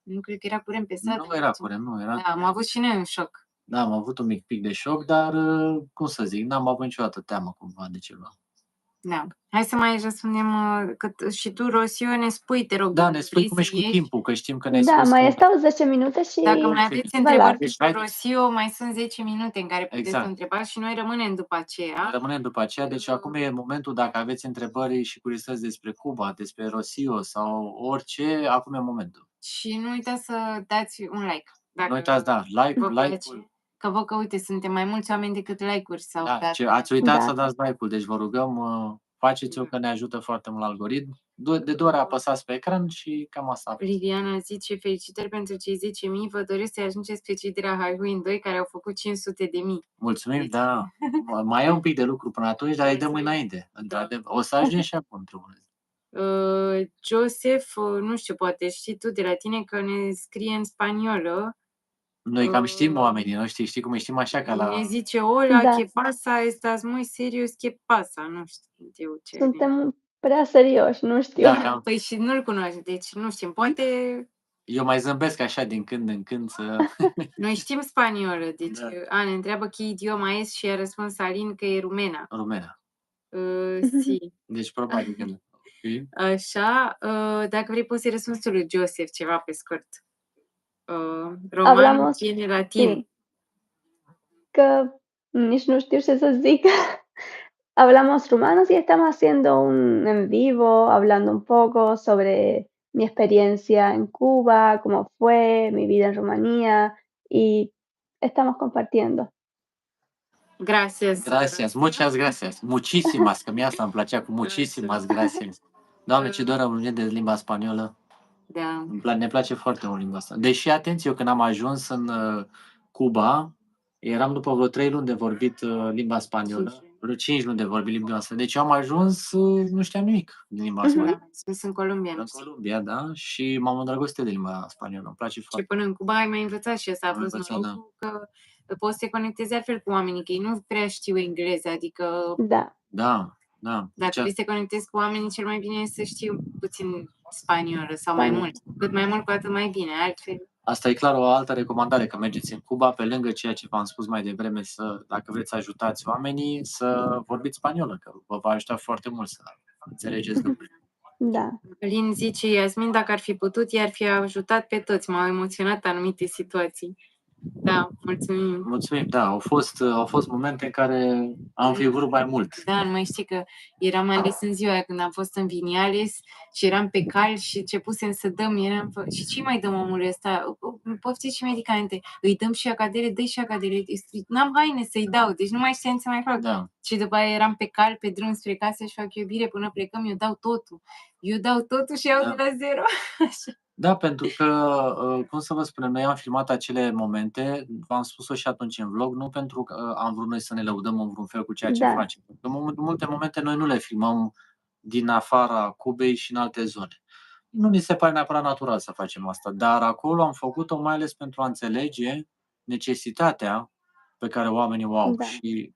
nu cred că era curent pe stradă. Nu era curent, nu era. Da, am avut și noi un șoc. Da, am avut un mic pic de șoc, dar, cum să zic, n-am avut niciodată teamă cumva de ceva. Da. Hai să mai răspundem, că și tu, Rosio, ne spui, te rog, Da, dacă ne spui vrei cum să ești cu ieși. timpul, că știm că ne-ai Da, spus mai că... stau 10 minute și Dacă mai aveți Voilà. întrebări Deci, pentru haideți. Rosio, mai sunt 10 minute în care puteți Exact. să întrebați și noi rămânem după aceea. Rămânem după aceea, deci acum e momentul, dacă aveți întrebări și curiozități despre Cuba, despre Rosio sau orice, acum e momentul. Și nu uitați să dați un like. Dacă Nu uitați, da, vă like-ul, place. Că văd că, uite, suntem mai mulți oameni decât like-uri sau da, pe ați uitat Da. să dați like-ul, deci vă rugăm, faceți-o că ne ajută foarte mult algoritm. De 2 ori apăsați pe ecran și cam asta. Liliana zice, felicitări pentru cei 10.000, vă doresc să ajungeți pe cei de la Halloween 2 care au făcut 500.000. Mulțumim, Deci- da. Mai e un pic de lucru până atunci, dar îi dăm Mulțumim. înainte. Într-adevăr, o să ajungem și acum într-un Joseph, nu știu, poate știi tu de la tine că ne scrie în spaniolă. Noi cam știm oamenii noștri, știi cum îi știm așa ca la... Ne zice, hola, Da. ¿qué pasa? ¿Estás muy serios? ¿Qué pasa? Nu știu eu ce. suntem prea serioși, nu știu. Da, cam. Păi și nu-l cunoaște, deci nu știm, poate Eu mai zâmbesc așa din când în când să... noi știm spaniolă, deci Da. ne întreabă ce idioma e și a răspuns Alin că e rumena. Rumena. Si. Deci probabil că... Așa, dacă vrei poți să-i răspunzi tu lui Joseph ceva pe scurt. Roman Hablamos, tiene latin. sí, că nici nu știu ce să zic. Hablamos rumanos y estamos haciendo un en vivo, hablando un poco sobre mi experiencia en Cuba, cómo fue, mi vida en Rumanía y estamos compartiendo. Gracias. Gracias, muchas gracias. Muchísimas, că mie asta îmi plăcea cu muchísimas gracias. Doamne, ce doar am de limba spaniolă. Da. Ne place foarte mult limba asta. Deși, atenție, eu când am ajuns în Cuba, eram după vreo 3 luni de vorbit limba spaniolă. Vreo 5 luni de vorbit limba asta. Deci eu am ajuns, nu știam nimic din limba spaniolă. Da, sunt în Columbia. În Columbia, da, și m-am îndrăgostit de limba spaniolă. Îmi place Și foarte până în Cuba ai mai învățat și asta a Am fost învățat, norocul că poți să te conectezi altfel cu oamenii, că ei nu prea știu engleză, adică Da, Da. dacă Deci, vrei să te conectezi cu oamenii, cel mai bine este să știu puțin spaniolă sau mai Spaniolă. mult. Cât mai mult, cu atât mai bine, altfel. asta e clar o altă recomandare, că mergeți în Cuba, pe lângă ceea ce v-am spus mai devreme, dacă vreți să ajutați oamenii, să vorbiți spaniolă, că vă va ajuta foarte mult să înțelegeți lucrurile. da. Lin zice, Iasmin, dacă ar fi putut, i-ar fi ajutat pe toți. M-au emoționat anumite situații. Da, mulțumim. Mulțumim, da, au fost momente în care am fi vrut mai mult. Da, nu mai știi că eram ales în ziua aia când am fost în Vinyales și eram pe cal și începusem să dăm, și ce mai dăm omului ăsta? Poftiți și medicamente, îi dăm și acadele, dă și acadele, n-am haine să-i dau, deci nu mai știam ce mai fac. Da. Și după aia eram pe cal, pe drum spre casă și fac iubire până plecăm, eu dau totul și iau de la zero. Așa. Da, pentru că, cum să vă spunem, noi am filmat acele momente, v-am spus-o și atunci în vlog, nu pentru că am vrut noi să ne lăudăm în vreun fel cu ceea ce Da, facem. În multe momente noi nu le filmăm din afara Cubei și în alte zone. Nu ni se pare neapărat natural să facem asta, dar acolo am făcut-o mai ales pentru a înțelege necesitatea pe care oamenii o au da. și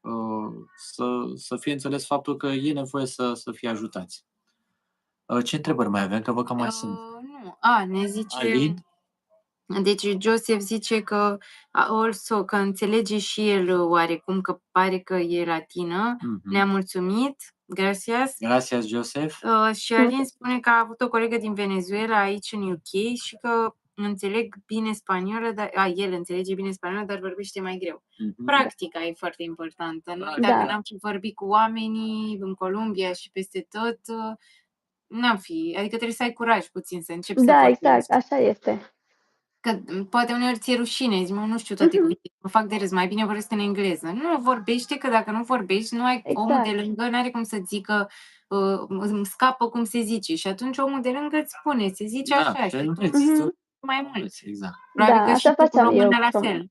să fie înțeles faptul că e nevoie să fie ajutați. Ce întrebări mai avem? Că văd că mai sunt. Nu. Ne zice... Alin? Deci Joseph zice că că înțelege și el oarecum, că pare că e latină. Ne-a mulțumit. Gracias. Gracias, Joseph. Și Alin spune că a avut o colegă din Venezuela aici în UK și că înțeleg bine spaniolă, el înțelege bine spaniolă, dar vorbește mai greu. Practica e foarte importantă. Noi, dacă n-am fi vorbit cu oamenii în Columbia și peste tot, n-am fi. Adică trebuie să ai curaj puțin să începi să Da, vorbești. exact, așa este. Că poate uneori ți-e rușine, zici, nu știu toate cuvintele, mă fac de râs, mai bine vorbesc în engleză. Nu, vorbește, că dacă nu vorbești, nu ai omul de lângă, n-are cum să zică, îmi scapă cum se zice. Și atunci omul de lângă îți spune, se zice așa și mai mult. Exact. Probabil că așa și tu cu faceam eu. română la fel.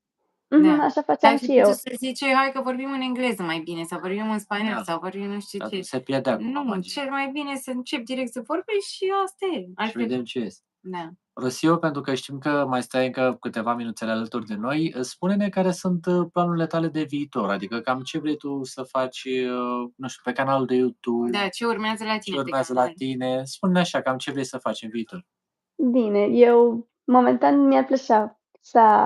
Așa faceam Ai fi și eu. putut să zice, hai că vorbim în engleză mai bine, sau vorbim în spaniol, sau vorbim nu știu ce. Se pierde acum. Nu, cel mai bine să începi direct să vorbești și asta e. Și vedem ce este. Da. Rosio, pentru că știm că mai stai încă câteva minuțele alături de noi, spune-ne care sunt planurile tale de viitor, adică cam ce vrei tu să faci, nu știu, pe canalul de YouTube. Da, ce urmează la tine? Ce urmează la tine? Spune-ne așa, cam ce vrei să faci în viitor. Bine, eu momentan mi-ar plăcea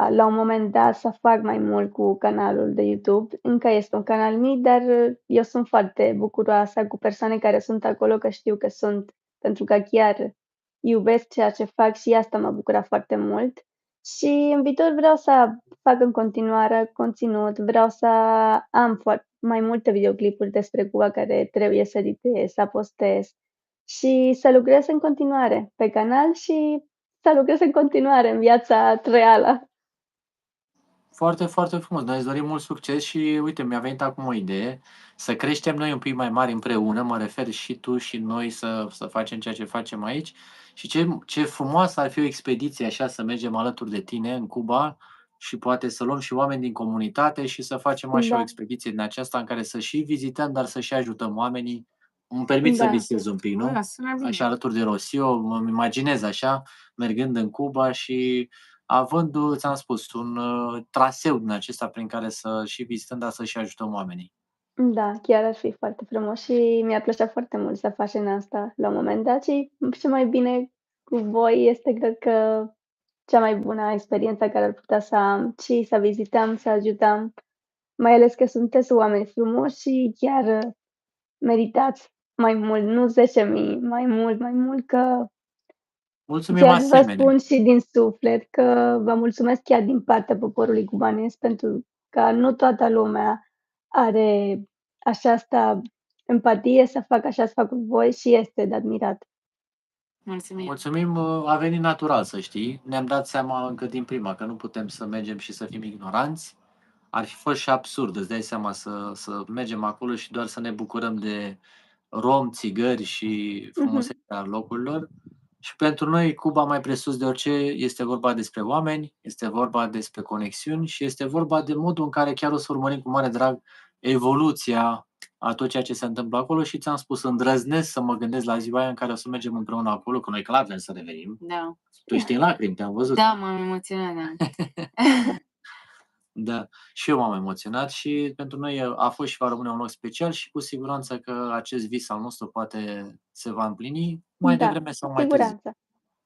la un moment dat să fac mai mult cu canalul de YouTube. Încă este un canal mic, dar eu sunt foarte bucuroasă cu persoane care sunt acolo, că știu că sunt, pentru că chiar iubesc ceea ce fac și asta mă bucură foarte mult. Și în viitor vreau să fac în continuare conținut, vreau să am mai multe videoclipuri despre Cuba care trebuie să editez, să postez și să lucrez în continuare pe canal și să lucrez în continuare în viața reală. Foarte, foarte frumos. Noi îți dorim mult succes și uite, mi-a venit acum o idee să creștem noi un pic mai mari împreună, mă refer și tu și noi să facem ceea ce facem aici și ce frumoasă ar fi o expediție așa, să mergem alături de tine în Cuba și poate să luăm și oameni din comunitate și să facem așa o expediție din aceasta în care să și vizităm, dar să și ajutăm oamenii. Îmi permit să visez un pic, nu? Așa alături de Rosio, mă imaginez așa, mergând în Cuba și având, ți-am spus, un traseu din acesta prin care să și vizităm, dar să și ajutăm oamenii. Da, chiar ar fi foarte frumos și mi-ar plăcea foarte mult să facem asta la un moment dat și ce mai bine cu voi este, cred că, cea mai bună experiență care ar putea să am și să vizităm, să ajutăm, mai ales că sunteți oameni frumoși și chiar meritați mai mult, nu 10.000, mai mult, că Mulțumim chiar vă asemenea. spun și din suflet că vă mulțumesc chiar din partea poporului cubanez, pentru că nu toată lumea are această empatie să facă așa să fac cu voi și este de admirat. Mulțumim, a venit natural, să știi. Ne-am dat seama încă din prima că nu putem să mergem și să fim ignoranți. Ar fi fost și absurd, îți dai seama, să mergem acolo și doar să ne bucurăm de rom, țigări și frumusețea locurilor. Și pentru noi, Cuba, mai presus de orice, este vorba despre oameni, este vorba despre conexiuni și este vorba de modul în care chiar o să urmărim cu mare drag evoluția a tot ceea ce se întâmplă acolo și ți-am spus, îndrăznesc să mă gândesc la ziua aia în care o să mergem împreună acolo, că noi clar vrem să revenim. Da. Tu ești în lacrimi, te-am văzut. Da, m-am emoționat, da. Da, și eu m-am emoționat și pentru noi a fost și va rămâne un loc special și cu siguranță că acest vis al nostru poate se va împlini mai devreme sau mai târziu.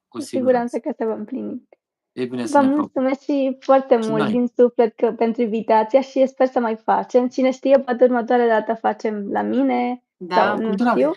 Cu siguranță că se va împlini. E bine să Vă ne mulțumesc și foarte mult din suflet pentru invitația și sper să mai facem. Cine știe, poate următoarea dată facem la mine sau nu știu.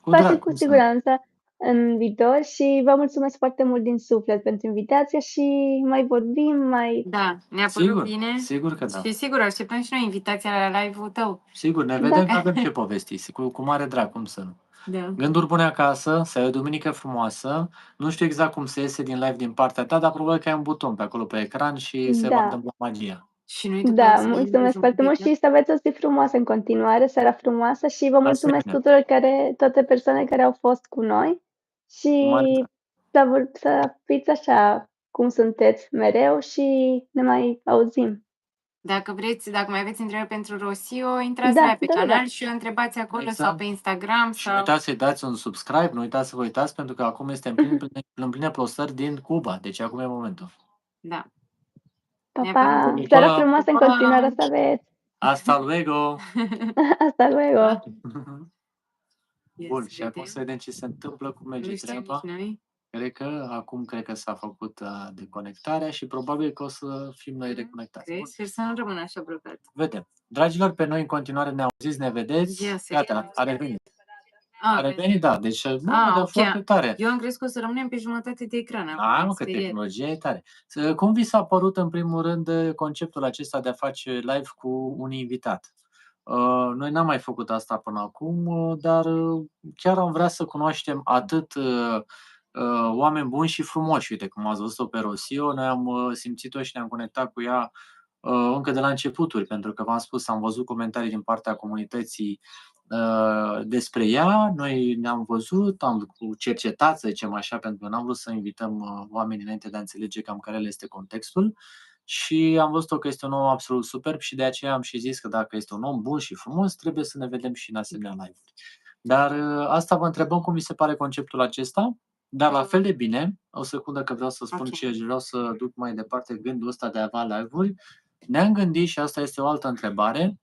Facem cu siguranță în viitor și vă mulțumesc foarte mult din suflet pentru invitația și mai vorbim, mai... Da, ne-a părut bine. Sigur că da. Și sigur, așteptăm și noi invitația la live-ul tău. Sigur, ne vedem, că avem ce povesti, cu mare drag, cum să nu. Da. Gânduri bune acasă, să ai o duminică frumoasă. Nu știu exact cum se iese din live din partea ta, dar probabil că ai un buton pe acolo pe ecran și se va întâmpla magia. Și noi mulțumesc foarte mult și să aveți o zi frumoasă în continuare, seara frumoasă și vă mulțumesc tuturor toate persoane care au fost cu noi și să fiți așa cum sunteți mereu și ne mai auzim. Dacă vreți, dacă mai aveți întrebări pentru Rosio, intrați la Da, ea pe da, da, canal da. și o întrebați acolo sau Exact. pe Instagram Și nu sau... uitați să-i dați un subscribe, nu uitați să vă uitați, pentru că acum este în pline postări din Cuba, deci acum e momentul. Da. Pa, Neapărat. pa! Seară Pa! frumoasă în Pa! continuare să aveți! Hasta luego! Hasta luego! Ia Bun, să și acum vedem. să vedem ce se întâmplă, cum merge Nu știm nici treaba. noi. Cred că s-a făcut deconectarea și probabil că o să fim noi reconectați. Bun, Crezi? Sper să nu rămână așa blocat. vedem. Dragilor, pe noi în continuare ne auziți, ne vedeți. Ia să Gata, vedem. a revenit. A, A revenit, da. Deci nu Ah, vedem ok. foarte tare. Eu am crezut că o să rămânem pe jumătate de ecran. Acum Da, am mă, că speriat. tehnologia e tare. Cum vi s-a părut, în primul rând, conceptul acesta de a face live cu un invitat? Noi n-am mai făcut asta până acum, dar chiar am vrea să cunoaștem atât oameni buni și frumoși. Uite, cum ați văzut-o pe Rosio, noi am simțit-o și ne-am conectat cu ea încă de la începuturi, pentru că v-am spus, am văzut comentarii din partea comunității despre ea, noi ne-am văzut, am cercetat, să zicem așa, pentru că n-am vrut să invităm oamenii înainte de a înțelege cam care le este contextul și am văzut-o că este un om absolut superb și de aceea am și zis că dacă este un om bun și frumos, trebuie să ne vedem și în asemenea live-uri. Dar asta vă întrebăm cum vi se pare conceptul acesta, dar la fel de bine, o secundă că vreau să spun ce vreau să duc mai departe gândul ăsta de a avea live-uri, ne-am gândit și asta este o altă întrebare,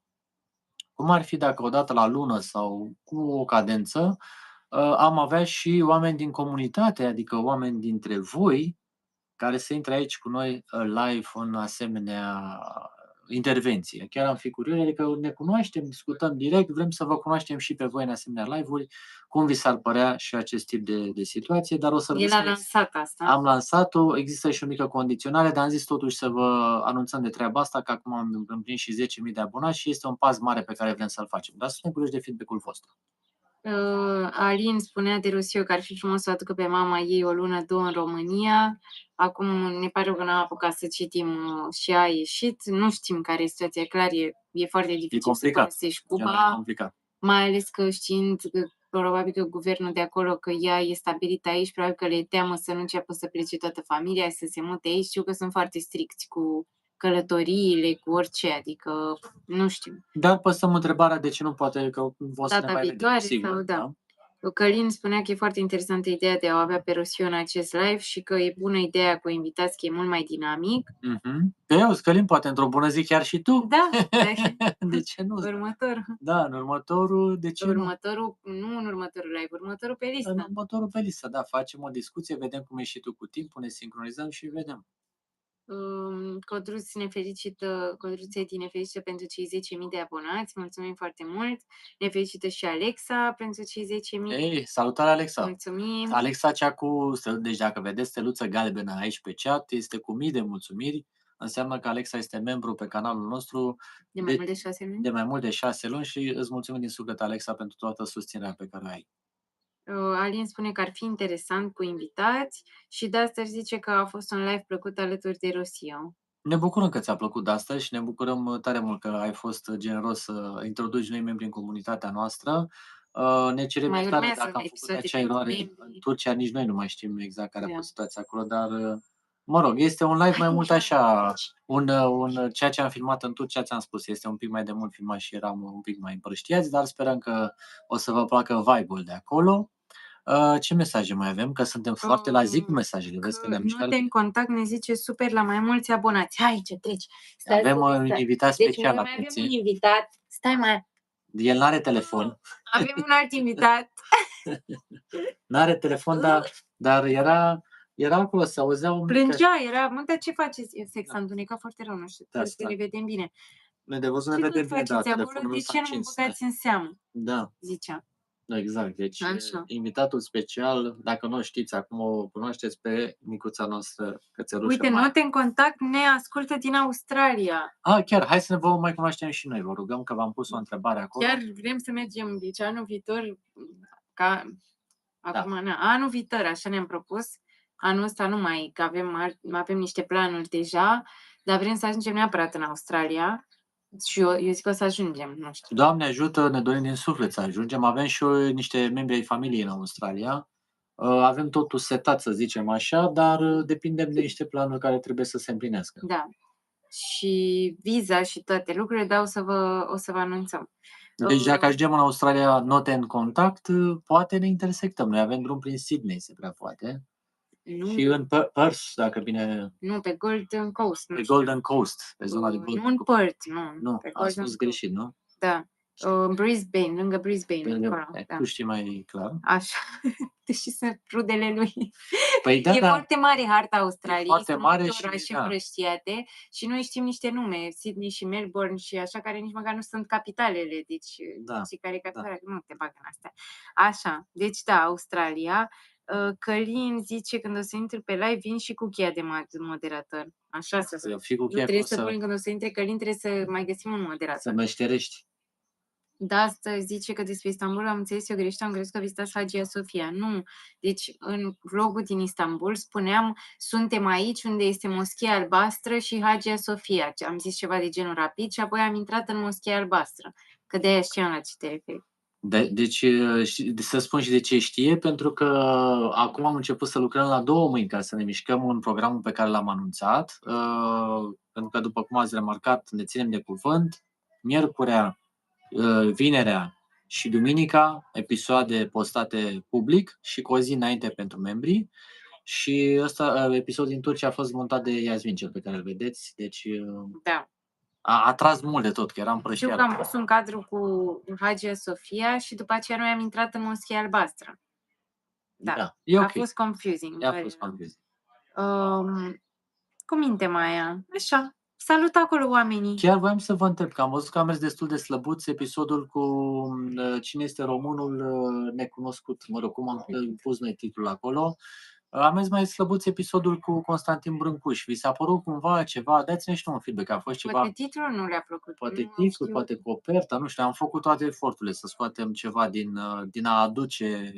cum ar fi dacă odată la lună sau cu o cadență am avea și oameni din comunitate, adică oameni dintre voi care să intre aici cu noi live în asemenea intervenție. Chiar am fi curios, adică ne cunoaștem, discutăm direct, vrem să vă cunoaștem și pe voi în asemenea live-uri, cum vi s-ar părea și acest tip de situație, dar o să El a lansat asta. am lansat-o, există și o mică condiționare, dar am zis totuși să vă anunțăm de treaba asta, că acum am împlinit și 10.000 de abonați și este un pas mare pe care vrem să-l facem. Dar suntem curioși de feedback-ul vostru. Alin spunea de Rosio că ar fi frumos să o aducă pe mama ei o lună, două în România. Acum ne pare că n-am apucat să citim și a ieșit. Nu știm care e situația, clar, e foarte dificil să părăsești Cuba. Complicat. Mai ales că știind că probabil că guvernul de acolo, că ea e stabilită aici, probabil că le teamă să nu înceapă să plece toată familia, să se mute aici. Știu că sunt foarte stricți cu călătoriile, cu orice, adică nu știu. Dar păsăm întrebarea de ce nu poate că o să ne mai viitoare vedem, sigur, sau da. Călin spunea că e foarte interesantă ideea de a o avea pe Rosio în acest live și că e bună ideea cu invitați, că e mult mai dinamic. Pe eu, Călin, poate într-o bună zi chiar și tu. Da. De ce nu? Următor. Da, în următorul, de ce nu în următorul live, următorul pe listă. În următorul pe listă, da, facem o discuție, vedem cum e și tu cu timpul, ne sincronizăm și vedem. Codruț ne felicită pentru cei 10.000 de abonați, mulțumim foarte mult. Ne felicită și Alexa pentru cei 10.000. Ei, salutare Alexa! Mulțumim! Alexa cea cu, deci dacă vedeți steluță galbenă aici pe chat, este cu mii de mulțumiri. Înseamnă că Alexa este membru pe canalul nostru de mai mult de 6 luni. De mai mult de 6 luni și îți mulțumim din suflet, Alexa, pentru toată susținerea pe care o ai. Alin spune că ar fi interesant cu invitați și Duster zice că a fost un live plăcut alături de Rosio. Ne bucurăm că ți-a plăcut Duster și ne bucurăm tare mult că ai fost generos să introduci noi membri în comunitatea noastră. Ne cerem iertare dacă am făcut acea eroare în Turcia, nici noi nu mai știm exact care a fost situația acolo, dar mă rog, este un live mai mult așa, ceea ce am filmat în Turcia, ți-am spus, este un pic mai de mult filmat și eram un pic mai împrăștiați, dar sperăm că o să vă placă vibe-ul de acolo. Ce mesaje mai avem? Că suntem foarte la zi cu mesajele. Vezi că ne-am nu te în contact, ne zice super la mai mulți abonați. Hai, ce treci! Avem un invitat special. Deci, mai avem un invitat. Stai mai. El n-are telefon. Avem un alt invitat. N-are telefon, dar era acolo, se auzea un... Plângea, era, mă, dar ce faceți? S-a întunecat foarte rău, nu știu, să ne vedem bine. Noi de văzut ne vedem bine, da, telefonul de ce nu mă băgați în seamă? Da. Zicea. Exact, deci așa. Invitatul special, dacă nu știți, acum o cunoașteți pe micuța noastră cățelușă. Uite, Note în contact ne ascultă din Australia. Chiar, hai să ne vă mai cunoaștem și noi, vă rugăm că v-am pus o întrebare acolo. Chiar vrem să mergem, deci anul viitor, anul viitor, așa ne-am propus, anul ăsta nu mai, că avem niște planuri deja, dar vrem să ajungem neapărat în Australia. Și eu zic că o să ajungem, nu știu. Doamne ajută, ne dorim din suflet să ajungem. Avem și niște membri ai familiei în Australia. avem totul setat, să zicem așa, dar depindem de niște planuri care trebuie să se împlinească. Da. Și viza și toate lucrurile, dar o să vă anunțăm. Deci dacă ajungem în Australia, note în contact, poate ne intersectăm. Noi avem drum prin Sydney, se prea poate. Nu, Și în Perth, dacă bine, nu, pe Golden Coast. Nu pe știu. Golden Coast, pe zona de Nu Golden în Coast. Perth, nu. Nu, Pe am Golden spus Coast. greșit, nu? Da. Brisbane, lângă Brisbane. Acolo, da. Tu știi mai clar. Așa. Deși sunt rudele lui. Păi da, E da. foarte mare harta Australiei, foarte sunt mare multe și, orașe da. împrăștiate și noi știm niște nume, Sydney și Melbourne și așa, care nici măcar nu sunt capitalele, deci Da, și care e capitala, nu te bag în astea. Așa, deci da, Australia. Călin zice când o să intri pe live, vin și cu cheia de moderator. Așa să Să fii cu nu cheia, trebuie o să să, pun când o să intre Călin, trebuie să mai găsim un moderator. să meșterești. Da, asta zice că despre Istanbul am înțeles eu greșit, am crezut că vizitați Hagia Sofia. Nu. Deci, în vlogul din Istanbul spuneam, suntem aici unde este Moschea Albastră și Hagia Sofia. Am zis ceva de genul rapid și apoi am intrat în Moschea Albastră. Că de-aia știam la ce te referi. Deci, să spun și de ce știe, pentru că acum am început să lucrăm la 2 mâini ca să ne mișcăm în programul pe care l-am anunțat, pentru că, după cum ați remarcat, ne ținem de cuvânt. Miercurea, vinerea și duminica, episoade postate public și cu o zi înainte pentru membrii. Și ăsta, episodul din Turcia a fost montat de Iasmin, cel pe care îl vedeți, deci Da. a atras mult de tot, că eram Știu prăștiat. că am pus un cadru cu Hagia Sofia și după aceea noi am intrat în Moschea Albastră. Da. E ok. A fost confusing. A fost confuzing. Cu minte, Maia. Așa. Salut acolo oamenii. Chiar voiam să vă întreb, că am văzut că a mers destul de slăbuț episodul cu cine este românul necunoscut, mă rog, cum am pus noi titlul acolo. A mers mai slăbuț episodul cu Constantin Brâncuș. Vi s-a părut cumva ceva? Dați-ne și un feedback, a fost ceva... Poate titlul nu le-a plăcut. Poate titlul, poate coperta, nu știu, am făcut toate eforturile să scoatem ceva din a aduce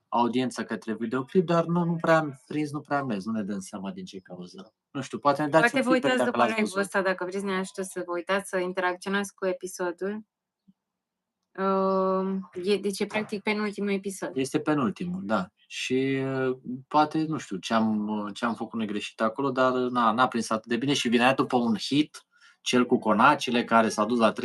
audiența către videoclip, dar nu prea am prins, nu prea am mers, nu ne dăm seama din ce cauză. Nu știu, poate ne dați Poate un vă feedback uitați dacă după l-ați live-ul văzut. ăsta, dacă vreți, ne ajută să vă uitați, să interacționați cu episodul. Deci e practic penultimul episod. Este penultimul, da. Și poate, nu știu, ce am făcut noi greșit acolo, dar n-a prins atât de bine și vine după un hit, cel cu conacile, care s-a dus la 13.000.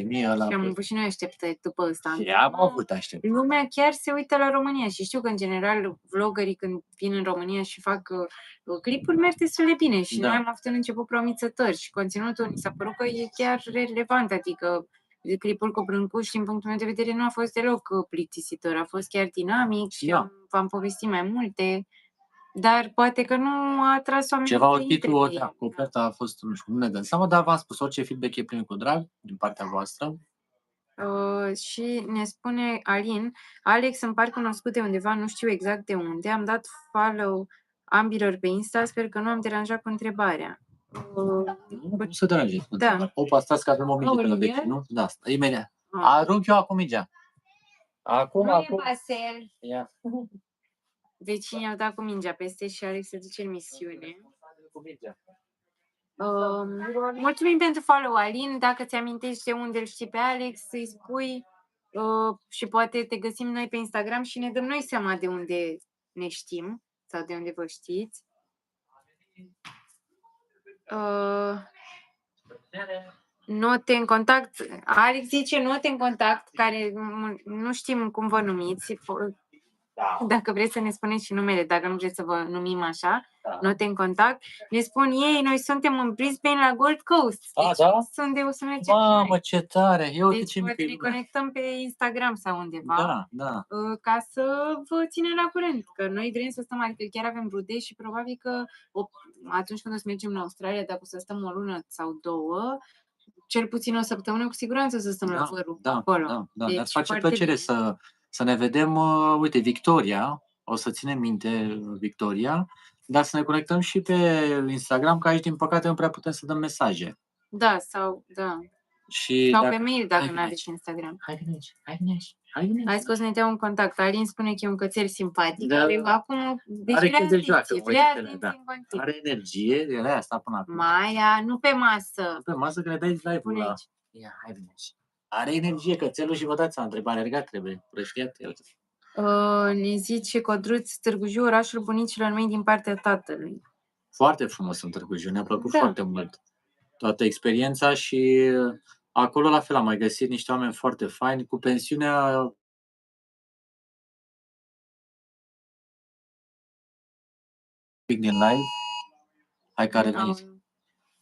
Și am avut și noi așteptări după ăsta. Și am avut așteptări. Lumea chiar se uită la România și știu că, în general, vloggerii când vin în România și fac clipuri, merg destul de bine și Da. noi am avut în început promițători și conținutul mi s-a părut că e chiar relevant, adică clipul cu Brâncuș, din punctul meu de vedere, nu a fost deloc plictisitor, a fost chiar dinamic și Da. v-am povestit mai multe, dar poate că nu a atras oamenii Ceva, să intre titlul, pe el. da, coperta a fost, nu știu, nu ne dăm seama, dar v-am spus, orice feedback e primit cu drag din partea voastră. Și ne spune Alin, Alex îmi par cunoscut de undeva, nu știu exact de unde, am dat follow ambilor pe Insta, sper că nu am deranjat cu întrebarea. Nu se deranjeți. Da. Opa, stați că avem o minge pe la vechi, nu? Da, imediat. Arunc eu acum mingea. Acum. Pasel. Ia. Vecinii au dat cu mingea peste și Alex se duce în misiune. Cu mingea. Mulțumim pentru follow, Alin. Dacă ți amintești de unde îl știi pe Alex, să-i spui și poate te găsim noi pe Instagram și ne dăm noi seama de unde ne știm sau de unde vă știți. Note în contact. Alex zice note în contact, care nu știm cum vă numiți. Da. Dacă vreți să ne spuneți și numele, dacă nu vreți să vă numim așa, Da. note în contact. Ne spun ei, noi suntem în Brisbane la Gold Coast. A, Deci da? sunt de o să mergem. Mamă, ce tare! Eu uite Deci ce poate mică ne conectăm pe Instagram sau undeva. Da, da. Ca să vă ținem la curent, că noi vrem să stăm, adică chiar avem rude și probabil că atunci când o să mergem la Australia, dacă o să stăm o lună sau 2, cel puțin o săptămână, cu siguranță o să stăm la vărul acolo. Da. Deci, Ne-ar face foarte plăcere bine. să ne vedem, uite, Victoria, o să ținem minte Victoria, dar să ne conectăm și pe Instagram, că aici, din păcate, nu prea putem să dăm mesaje. Da, sau Și sau dacă... pe mail, dacă Hai, nu aveți Instagram. Hai vine aici. Hai scos ne un contact. Alin spune că e un cățel simpatic. Da. Acum, deci Are chef de joacă, vrea uite-te, da. atenție în continuu. Are energie, de aia asta până acum. Maia, nu pe masă. Pe masă că ne dai live-ul Pune la... aici. Ia, hai vine aici. Are energie cățelul și vă dați seama, trebuie alergat, trebuie prăștiat. Ne zice Codruț, Târgu Jiu, orașul bunicilor mei din partea tatălui. Foarte frumos în Târgu Jiu, ne-a plăcut Da. foarte mult toată experiența și acolo la fel am mai găsit niște oameni foarte faini, cu pensiunea din live. Hai că a revenit.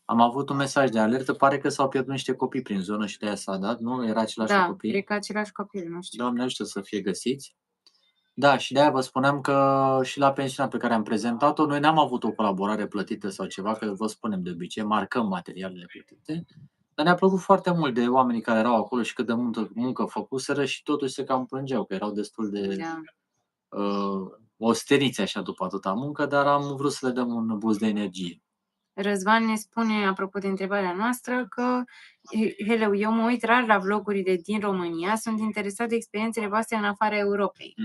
Am avut un mesaj de alertă, pare că s-au pierdut niște copii prin zonă și de-aia s-a dat, nu? Era același Da, copii? cred că același copil, nu știu. Doamne ajută să fie găsiți. Da, și de-aia vă spuneam că și la pensiunea pe care am prezentat-o, noi n-am avut o colaborare plătită sau ceva, că vă spunem de obicei, marcăm materialele plătite, dar ne-a plăcut foarte mult de oamenii care erau acolo și cât de muncă făcuseră și totuși se cam plângeau, că erau destul de Da. osteriți așa după atâta muncă, dar am vrut să le dăm un boost de energie. Răzvan ne spune, apropo de întrebarea noastră, că hello, eu mă uit rar la vlogurile din România, sunt interesat de experiențele voastre în afara Europei.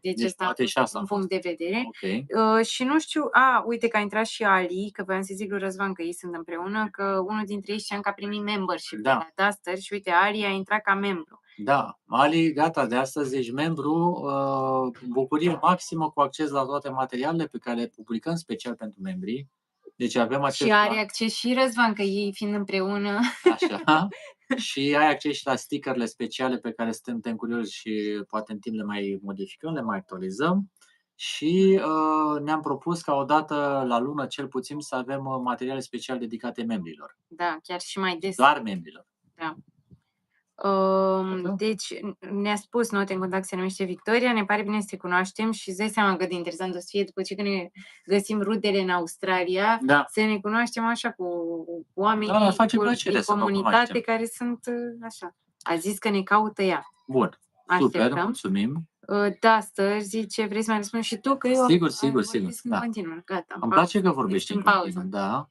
Deci ăsta poate și asta un a fost. punct de vedere. Ok. Și nu știu, uite că a intrat și Ali, că voiam să zic lui Răzvan că ei sunt împreună, că unul dintre ei știam că a primit membership de la Duster și uite, Ali a intrat ca membru. Da, Ali, gata, de astăzi ești membru, bucurie maximă cu acces la toate materialele pe care le publicăm special pentru membrii. Deci avem acces Și are acces și Răzvan, că ei fiind împreună. Așa. Și ai acces și la stickerele speciale pe care suntem curioși și poate în timp le mai modificăm, le mai actualizăm. Și ne-am propus ca o dată la lună, cel puțin, să avem materiale speciale dedicate membrilor. Da, chiar și mai des. Doar membrilor. Da. Deci ne-a spus note în contact, se numește Victoria, ne pare bine să te cunoaștem și îți dai seama cât de interesant o să fie după ce când ne găsim rudele în Australia, să ne cunoaștem așa cu oamenii din comunitate care sunt așa. A zis că ne caută ea. Bun, super, mulțumim. Duster zice, vrei să mai răspunzi și tu? Că eu sigur. Da. Continuu, gata. Îmi place că vorbești în pauză. Da.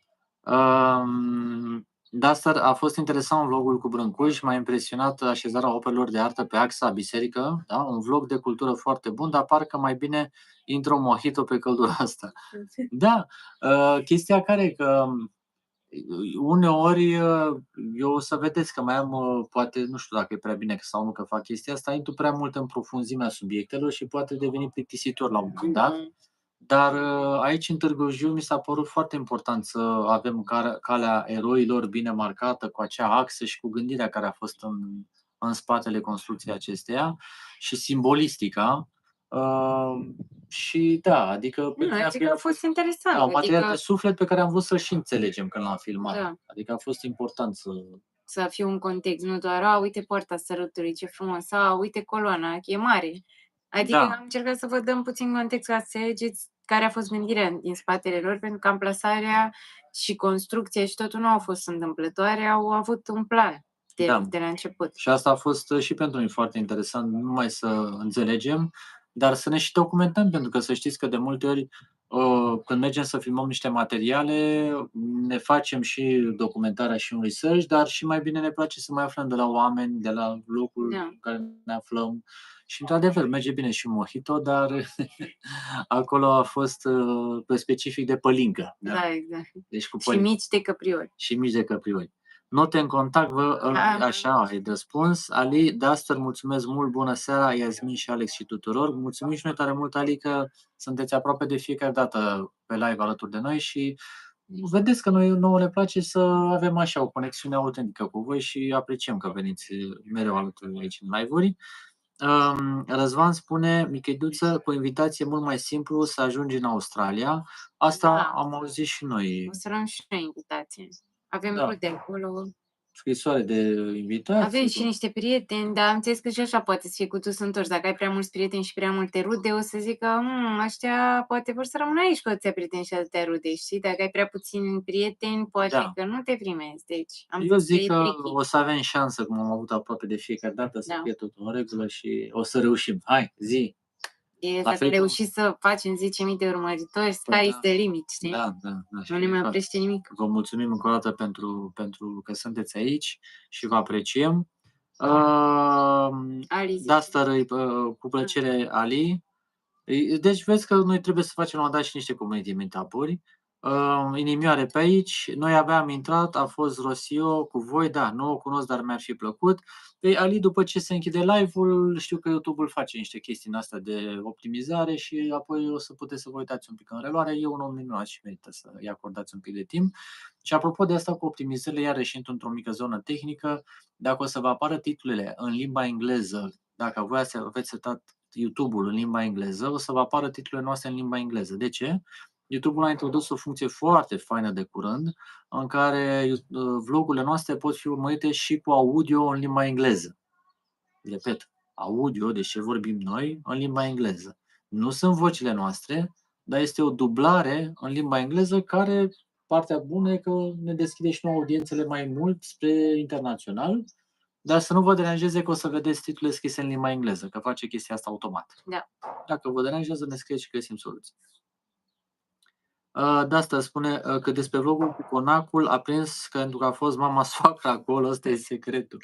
Duster, a fost interesant vlogul cu Brâncuș, m-a impresionat așezarea operelor de artă pe axa biserică, da? Un vlog de cultură foarte bun, dar parcă mai bine intră un mojito pe căldura asta. Da, chestia care e că uneori eu o să vedeți că mai am, poate, nu știu dacă e prea bine sau nu că fac chestia asta, intru prea mult în profunzimea subiectelor și poate deveni plictisitor la un moment dat. Dar aici, în Târgu Jiu, mi s-a părut foarte important să avem calea eroilor bine marcată, cu acea axă și cu gândirea care a fost în spatele construcției acesteia și simbolistica. Și da, adică a fost interesant. Da, un material de suflet pe care am vrut să-l și înțelegem când l-am filmat. Da. Adică a fost important să fie un context, nu doar, uite poarta sărutului, ce frumos, uite coloana, e mare. Adică am încercat să vă dăm puțin context ca să înțelegeți care a fost gândirea din spatele lor, pentru că amplasarea și construcția și totul nu au fost întâmplătoare, au avut un plan de la început. Și asta a fost și pentru noi foarte interesant, nu numai să înțelegem, dar să ne și documentăm, pentru că să știți că de multe ori când mergem să filmăm niște materiale, ne facem și documentarea și un research, dar și mai bine ne place să mai aflăm de la oameni, de la locul în care ne aflăm. Și într-adevăr merge bine și mojito, dar acolo a fost pe specific de pălincă. Da, exact. Deci cu și mici de căpriori. Și mici de căpriori. Note în contact, așa ai răspuns. Ali, Duster, mulțumesc mult, bună seara, Iasmin și Alex și tuturor. Mulțumim și noi tare mult, Ali, că sunteți aproape de fiecare dată pe live alături de noi și vedeți că nouă ne place să avem așa o conexiune autentică cu voi și apreciem că veniți mereu alături aici în live-uri. Răzvan spune, Micheduță, cu invitație mult mai simplu să ajungi în Australia. Asta am auzit și noi. O să luăm și noi invitație. Avem rude acolo. Scrisoare de invitație. Avem și niște prieteni, dar am înțeles că și așa poate să fie cu tu întorci. Dacă ai prea mulți prieteni și prea multe rude, o să zic că ăștia poate vor să rămână aici cu atâția prieteni și atâtea rude, știi? Dacă ai prea puțini prieteni, poate că nu te primezi. Deci, eu zic că o să avem șansă, cum am avut aproape de fiecare dată, să fie totul în regulă și o să reușim. Hai, zi! Dacă reușit să facem 10.000 de urmăritori, sky is the limit, știi? Da. Nu ne mai oprește nimic. Vă mulțumim încă o dată pentru că sunteți aici și vă apreciem. Duster, cu plăcere, Ali. Deci vezi că noi trebuie să facem la un dat și niște community meetup-uri. Inimioare pe aici, noi abia am intrat, a fost Rosio cu voi, da, nu o cunosc, dar mi-ar fi plăcut. Păi Ali, după ce se închide live-ul, știu că YouTube-ul face niște chestii în astea de optimizare și apoi o să puteți să vă uitați un pic în reluare. E un om minunat și merită să îi acordați un pic de timp. Și apropo de asta cu optimizările, iarăși intru într-o mică zonă tehnică, dacă o să vă apară titlurile în limba engleză, dacă voi aveți setat YouTube-ul în limba engleză, o să vă apară titlurile noastre în limba engleză. De ce? YouTube-ul a introdus o funcție foarte faină de curând, în care vlogurile noastre pot fi urmărite și cu audio în limba engleză. Repet, audio, deci ce vorbim noi, în limba engleză. Nu sunt vocile noastre, dar este o dublare în limba engleză care, partea bună e că ne deschide și nouă audiențele mai mult spre internațional, dar să nu vă deranjeze că o să vedeți titlurile scrise în limba engleză, că face chestia asta automat. Da. Dacă vă deranjează, ne scrieți și găsim soluții. De asta spune că despre vlogul cu conacul a prins că pentru că a fost mama soacră acolo, ăsta e secretul.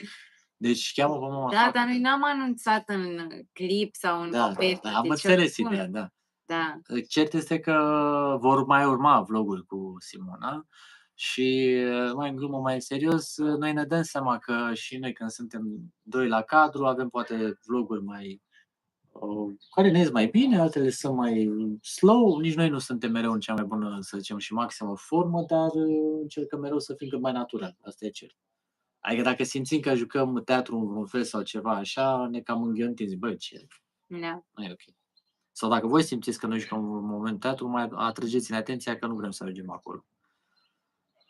Deci cheamă pe mama Da, soacră. dar noi n-am anunțat în clip sau în ofertă. Da, am deci înțeles oricum. ideea, da. Da. Cert este că vor mai urma vloguri cu Simona și mai în glumă, mai în serios, noi ne dăm seama că și noi când suntem doi la cadru avem poate vloguri mai care ne ies mai bine, altele sunt mai slow, nici noi nu suntem mereu în cea mai bună, să zicem, și maximă formă, dar încercăm mereu să fim cât mai natural, asta e cert. Adică dacă simțim că jucăm teatru în vreun fel sau ceva așa, ne cam înghiontiți, bă, ce? Da. Nu e ok. Sau dacă voi simțiți că noi jucăm un moment teatru, mai atrageți-ne atenția că nu vrem să ajungem acolo.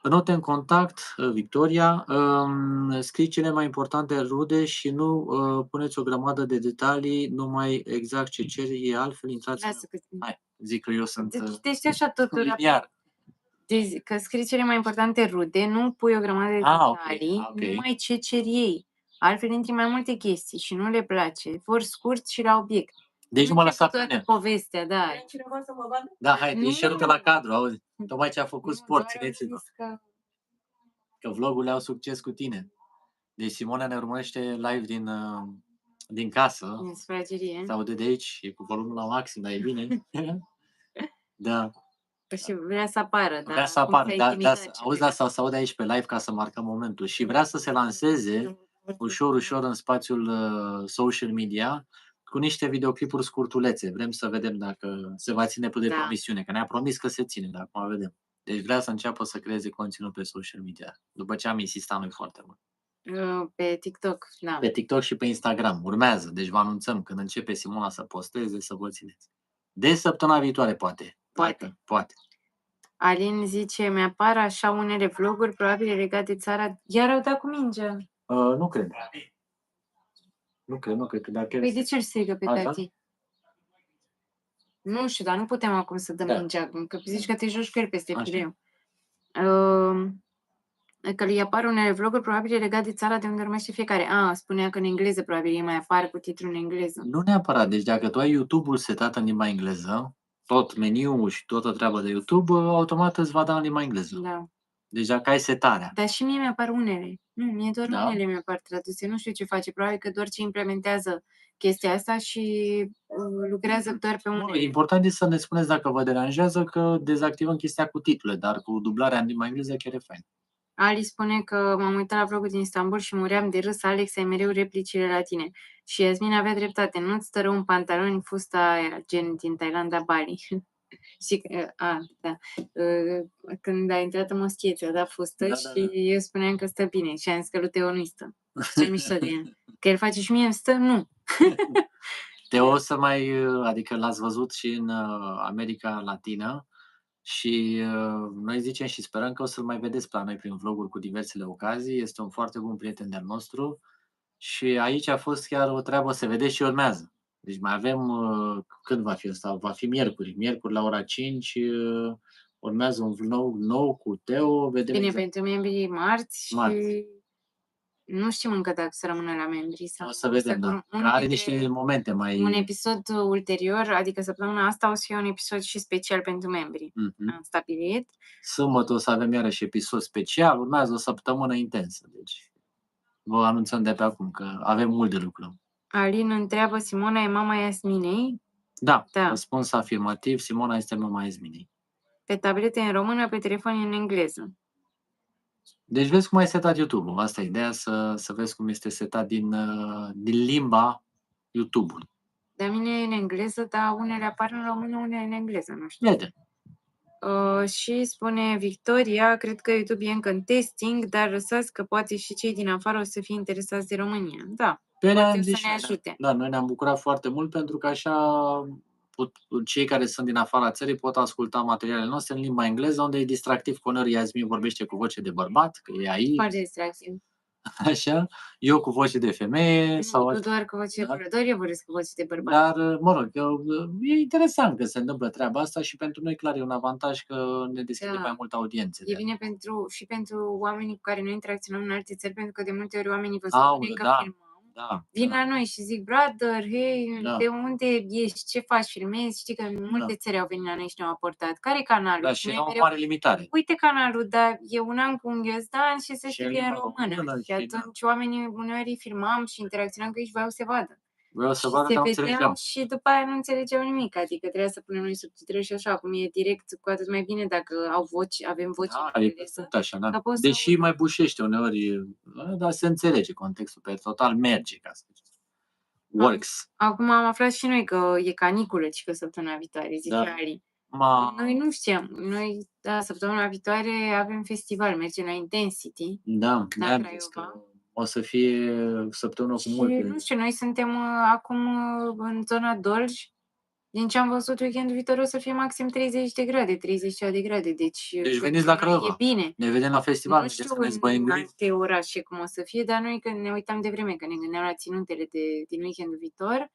Note în contact, Victoria, scrii cele mai importante rude și nu puneți o grămadă de detalii, numai exact ce ceri, e altfel intrați în... Lasă că Hai, zic că eu sunt citește așa totul liniar. Deci, că scrii cele mai importante rude, nu pui o grămadă de detalii, ok. numai ce cer ei. Altfel intri mai multe chestii și nu le place. Vor scurt și la obiect. Deci nu mă lăsa pe toată mine. povestea, da. Cineva să mă vadă? Da, hai, Nu. ești cerută la cadru, auzi. Tocmai ce a făcut Nu, sport, doar am țineți-vă. zis Că vlogurile au succes cu tine. Deci Simona ne urmărește live din casă. Din sufragerie. Se aude de aici, e cu volumul la maxim, dar e bine. Da. Și vrea să apară. Vrea să apară, auzi, da, să aude aici pe live ca să marcăm momentul. Și vrea să se lanseze ușor în spațiul social media cu niște videoclipuri scurtulețe. Vrem să vedem dacă se va ține pe de promisiune, că ne-a promis că se ține, dar acum vedem. Deci vrea să înceapă să creeze conținut pe social media, după ce am insistat noi foarte mult. Pe TikTok, da. Pe TikTok și pe Instagram. Urmează, deci vă anunțăm când începe Simona să posteze, să vă țineți. De săptămâna viitoare, poate. Poate. Alin zice, mi-apar așa unele vloguri, probabil legate de țara. Iar au dat cu mingea. Nu cred. Nu cred că dacă... Păi de ce îl strigă pe Așa? tati? Nu știu, dar nu putem acum să dăm mingea, că zici că te joci cu el peste Pireu. Că îi apar unele vloguri, probabil legate de țara de unde urmește fiecare. Spunea că în engleză probabil ei mai apar cu titlul în engleză. Nu neapărat. Deci dacă tu ai YouTube-ul setat în limba engleză, tot meniul și toată treaba de YouTube, automat îți va da în limba engleză. Da. Deci dacă ai setarea. Dar și mie mi-apar unele. Nu, mie doar unele mi-apar traduse. Nu știu ce face. Probabil că doar ce implementează chestia asta și lucrează doar pe unele. Important este să ne spuneți dacă vă deranjează că dezactivăm chestia cu titlurile, dar cu dublarea în limba engleză chiar e fain. Ali spune că m-am uitat la vlogul din Istanbul și muream de râs, Alex, ai mereu replicile la tine. Și Yasmin avea dreptate, nu-ți stă rău un pantaloni, fusta aia, gen din Thailanda, Bali. Și, da, când a intrat în moschie, ți-a dat fustă și eu spuneam că stă bine și am zis că lui Teo nu-i stă. Ce mișto de el. Că el face și mie îmi stă, nu. Teo o să mai, adică l-ați văzut și în America Latină și noi zicem și sperăm că o să-l mai vedeți pe noi prin vloguri cu diversele ocazii. Este un foarte bun prieten de-al nostru și aici a fost chiar o treabă, se vede și urmează. Deci mai avem, când va fi ăsta? Va fi miercuri. Miercuri la ora 5 urmează un vlog nou cu Teo. Vedem bine, exact. pentru membrii marți și nu știm încă dacă să rămână la membrii. Sau o să vedem, da. Are niște momente mai... Un episod ulterior, adică săptămâna asta o să fie un episod și special pentru membrii. Am stabilit. Sâmbătă o să avem iarăși episod special, urmează o săptămână intensă. Deci vă anunțăm de pe acum că avem mult de lucru. Alin întreabă, Simona e mama Yasminei? Da, răspuns afirmativ, Simona este mama Yasminei. Pe tablete în română, pe telefon în engleză. Deci vezi cum ai setat YouTube-ul. Asta e ideea, să vezi cum este setat din limba YouTube-ului. La mine e în engleză, dar unele apar în română, unele în engleză, nu știu. Vede. Și spune Victoria, cred că YouTube e încă în testing, dar lăsați că poate și cei din afară o să fie interesați de România. Da, poate o să ne ajute. Da, noi ne-am bucurat foarte mult pentru că așa cei care sunt din afara țării pot asculta materialele noastre în limba engleză, unde e distractiv, că uneori Iasmin vorbește cu voce de bărbat, că e aici, Foarte distractiv. așa, eu cu voce de femeie. Nu, sau tu doar cu voce de vrădor, eu vorbesc cu voce de bărbat. Dar, mă rog, e interesant că se întâmplă treaba asta și pentru noi, clar, e un avantaj că ne deschide mai mult audiențe. E bine și pentru oamenii cu care noi interacționăm în alte țări, pentru că de multe ori oamenii vă spun că filmăm. Vin la noi și zic, brother, hei, de unde ești, ce faci, filmezi? Știi că multe țări au venit la noi și ne-au aportat. Care e canalul? Da, și au o mare limitare. Uite canalul, dar e un an cu un ghiozdan și să știi că e în română. Și atunci oamenii uneori filmam și interacționam cu ei și voiau să vadă. Vreau să vadă, dar nu înțelegeam. Și după aia nu înțelegeau nimic, adică trebuia să punem noi subtitrări și așa, acum e direct cu atât mai bine dacă avem voci. Da, e perfect așa, da. Deși mai bușește uneori, dar se înțelege contextul pe total, merge, ca să zic. Works. Acum am aflat și noi că e caniculă, și că săptămâna viitoare, zice Ali. Noi nu știam. Noi, săptămâna viitoare avem festival, mergem la Intensity. Da, Craiova. O să fie săptămână cu multe. Nu știu, noi suntem acum în zona Dolj. Din ce am văzut, weekendul viitor o să fie maxim 30 de grade, 30 de grade. Deci veniți la Craiova. E bine. Ne vedem la festival. Nu știu în alte orașe cum o să fie, dar noi când ne uitam de vreme, că ne gândeam la ținutele din weekendul viitor,